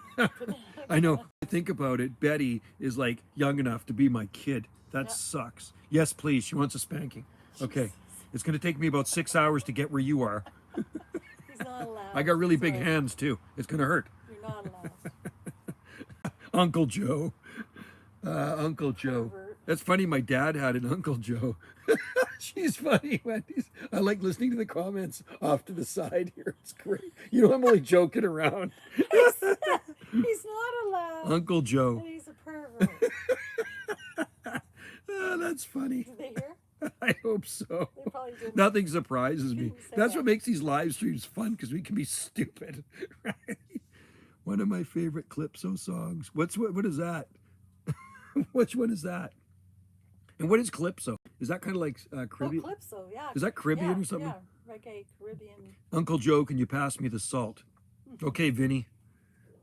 I know. Think about it. Betty is like young enough to be my kid. That sucks. Yes, please. She wants a spanking. Okay. It's going to take me about 6 hours to get where you are. He's not allowed. I got really big Sorry. hands too. It's going to hurt. You're not allowed. Uncle Joe. Uncle Joe. Pervert. That's funny. My dad had an Uncle Joe. She's funny, Wendy's. I like listening to the comments off to the side here. It's great. You know, I'm only joking around. He's not allowed. Uncle Joe. And he's a pervert. That's funny. Did they hear? I hope so. They probably didn't. Nothing surprises me. Didn't say That's that. what makes these live streams fun, because we can be stupid. Right? One of my favorite Calypso songs. What is that? Which one is that? And what is Calypso? Is that kind of like Caribbean? Oh, Calypso, yeah. Is that Caribbean yeah, or something? Yeah, reggae, Caribbean. Uncle Joe, can you pass me the salt? Okay, Vinny.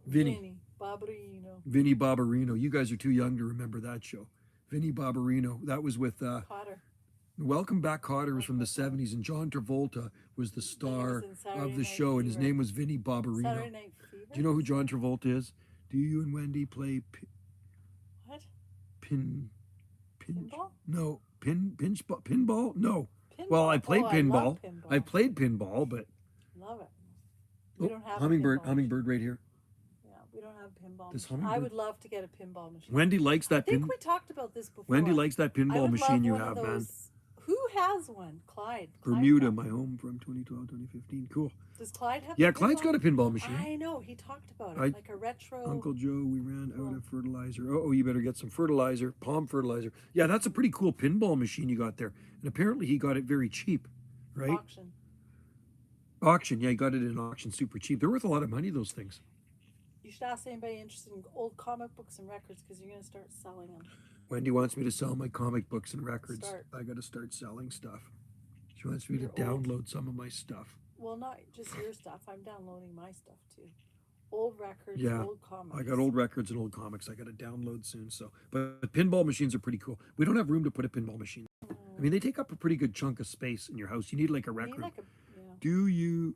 Vinny. Barbarino. Vinny Barbarino. You guys are too young to remember that show. Vinny Barbarino. That was with Potter. Welcome Back Kotter was from the 70s, and John Travolta was the star in Saturday of the Night show, and his Fever. name was Vinny Barbarino. Saturday Night Fever. Do you know who John Travolta is? Do you and Wendy play What? pinball? Pinball? No, pinball? No. Pinball? Well, I played Oh, I pinball. love pinball. I played pinball, but Love it. We don't have a hummingbird, pinball hummingbird right here. Yeah, we don't have a pinball This machine. I hummingbird? would love to get a pinball machine. Wendy likes I that think we talked about this before. Wendy likes that I pinball would machine love you one have, of man. those. Who has one? Clyde. Bermuda, Clyde my home from 2012, 2015. Cool. Does Clyde have? Yeah, a Clyde's got a pinball machine. I know. He talked about it, I- like a retro. Uncle Joe, we ran out of fertilizer. Oh, you better get some fertilizer, palm fertilizer. Yeah, that's a pretty cool pinball machine you got there. And apparently he got it very cheap, right? Auction. Auction. Yeah, he got it in auction super cheap. They're worth a lot of money, those things. You should ask anybody interested in old comic books and records because you're gonna start selling them. Wendy wants me to sell my comic books and records. Start. I got to start selling stuff. She wants me to Your old- download some of my stuff. Well, not just your stuff. I'm downloading my stuff too. Old records, Yeah, old comics. I got old records and old comics I got to download soon. So, but pinball machines are pretty cool. We don't have room to put a pinball machine. I mean, they take up a pretty good chunk of space in your house. You need like a You rec need room. like a, yeah. Do you?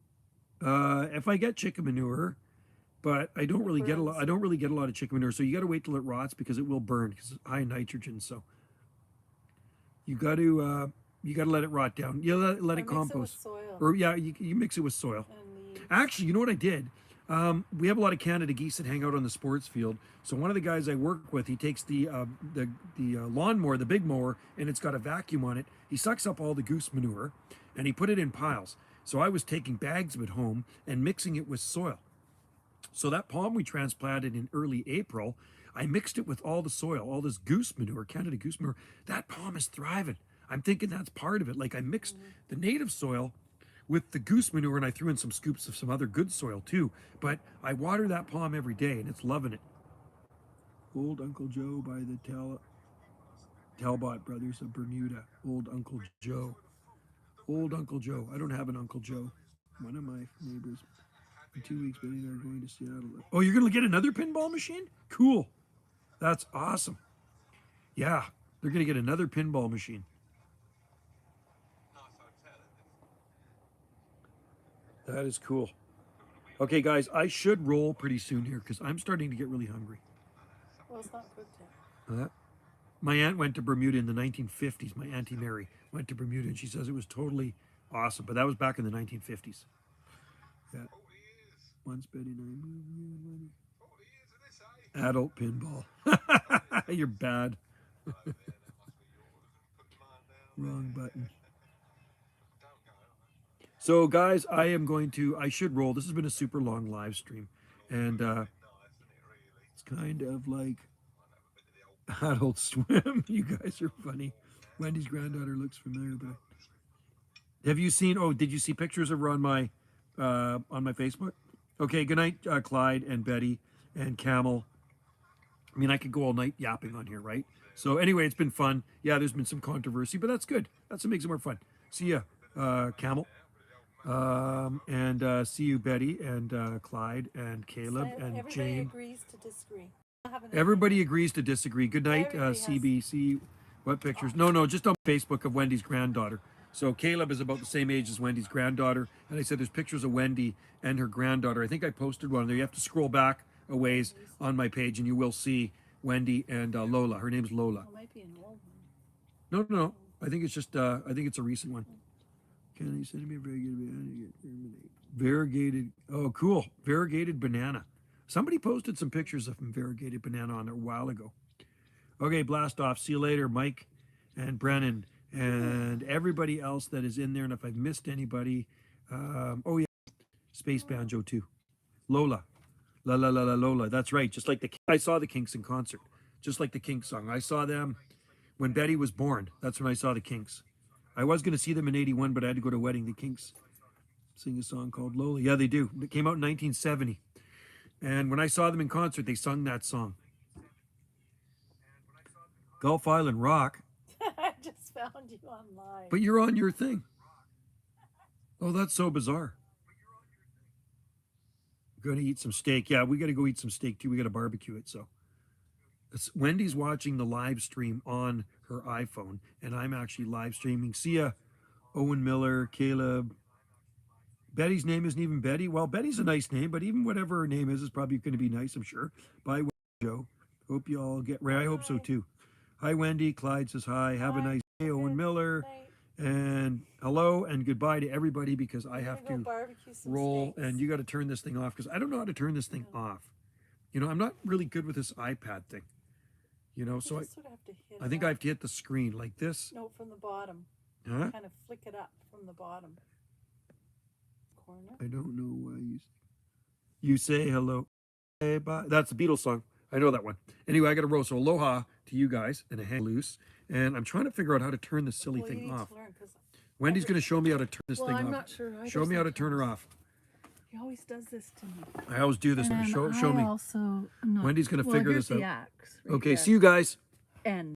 If I get chicken manure, but I don't really get a lot. burns. I don't really get a lot of chicken manure, so you got to wait till it rots because it will burn because it's high in nitrogen. So you got to let it rot down. You let Or it mix it with compost, soil or yeah, you mix it with soil. and leaves. Actually, you know what I did? We have a lot of Canada geese that hang out on the sports field. So one of the guys I work with, he takes the lawnmower, the big mower, and it's got a vacuum on it. He sucks up all the goose manure, and he put it in piles. So I was taking bags of it home and mixing it with soil. So that palm we transplanted in early April, I mixed it with all the soil, all this goose manure, Canada goose manure. That palm is thriving. I'm thinking that's part of it. Like I mixed the native soil with the goose manure, and I threw in some scoops of some other good soil too. But I water that palm every day, and it's loving it. Old Uncle Joe by the Talbot brothers of Bermuda. Old Uncle Joe. Old Uncle Joe. I don't have an Uncle Joe. One of my neighbors. In 2 weeks, Betty and I are going to Seattle. Oh, you're going to get another pinball machine? Cool. That's awesome. Yeah, they're going to get another pinball machine. That is cool. Okay, guys, I should roll pretty soon here because I'm starting to get really hungry. Well, it's not cooked yet. My aunt went to Bermuda in the 1950s. My Auntie Mary went to Bermuda, and she says it was totally awesome. But that was back in the 1950s. Yeah. Once Betty and I moved, adult pinball. You're bad. Wrong button. So, guys, I should roll. This has been a super long live stream. And it's kind of like Adult Swim. You guys are funny. Wendy's granddaughter looks familiar, but have you seen? Oh, did you see pictures of her on my Facebook? Okay. Good night, Clyde and Betty and Camel. I mean, I could go all night yapping on here, right? So anyway, it's been fun. Yeah, there's been some controversy, but that's good. That's what makes it more fun. See ya, Camel. And see you, Betty and Clyde and Caleb So and everybody Jane. agrees to disagree. Everybody agrees to disagree. Good night, Everybody has- CBC. What pictures? No, just on Facebook of Wendy's granddaughter. So Caleb is about the same age as Wendy's granddaughter. And I said there's pictures of Wendy and her granddaughter. I think I posted one there. You have to scroll back a ways on my page and you will see Wendy and Lola. Her name's Lola. It might be an old one. No, no, no. I think it's just, I think it's a recent one. Can you send me a variegated? Oh, cool. Variegated banana. Somebody posted some pictures of variegated banana on there a while ago. Okay, blast off. See you later, Mike and Brennan and everybody else that is in there. And if I've missed anybody, oh yeah, Space Banjo too. Lola. La la la la Lola. That's right. Just like I saw the Kinks in concert. Just like the Kinks song. I saw them when Betty was born. That's when I saw the Kinks. I was going to see them in 81, but I had to go to a wedding. The Kinks sing a song called Lola. Yeah, they do. It came out in 1970. And when I saw them in concert, they sung that song. Gulf Island Rock. I just found you online. But you're on your thing. Oh, that's so bizarre. Going to eat some steak. Yeah, we got to go eat some steak too. We got to barbecue it. So Wendy's watching the live stream on her iPhone, and I'm actually live streaming. See ya, Owen Miller, Caleb. Betty's name isn't even Betty. Well, Betty's a nice name, but even whatever her name is probably going to be nice, I'm sure. Bye, Joe. Hope you all get Ray. I hope so too. Hi, Wendy. Clyde says hi. Have a nice day, Owen Miller. And hello and goodbye to everybody because I have to roll and you got to turn this thing off because I don't know how to turn this thing off. You know, I'm not really good with this iPad thing. You know, so I think I have to hit the screen like this. No, from the bottom. Huh? Kind of flick it up from the bottom corner. I don't know why you say hello. Hey, bye. That's the Beatles song. I know that one. Anyway, I got to roll. So aloha to you guys and a hand loose. And I'm trying to figure out how to turn this silly thing off. Wendy's going to show me how to turn this thing I'm off. not sure. Show me how to turn her off. He always does this to me. I always do this. Show me. Also, I'm not, Wendy's going to figure this out. The axe right Okay, there. see you guys. And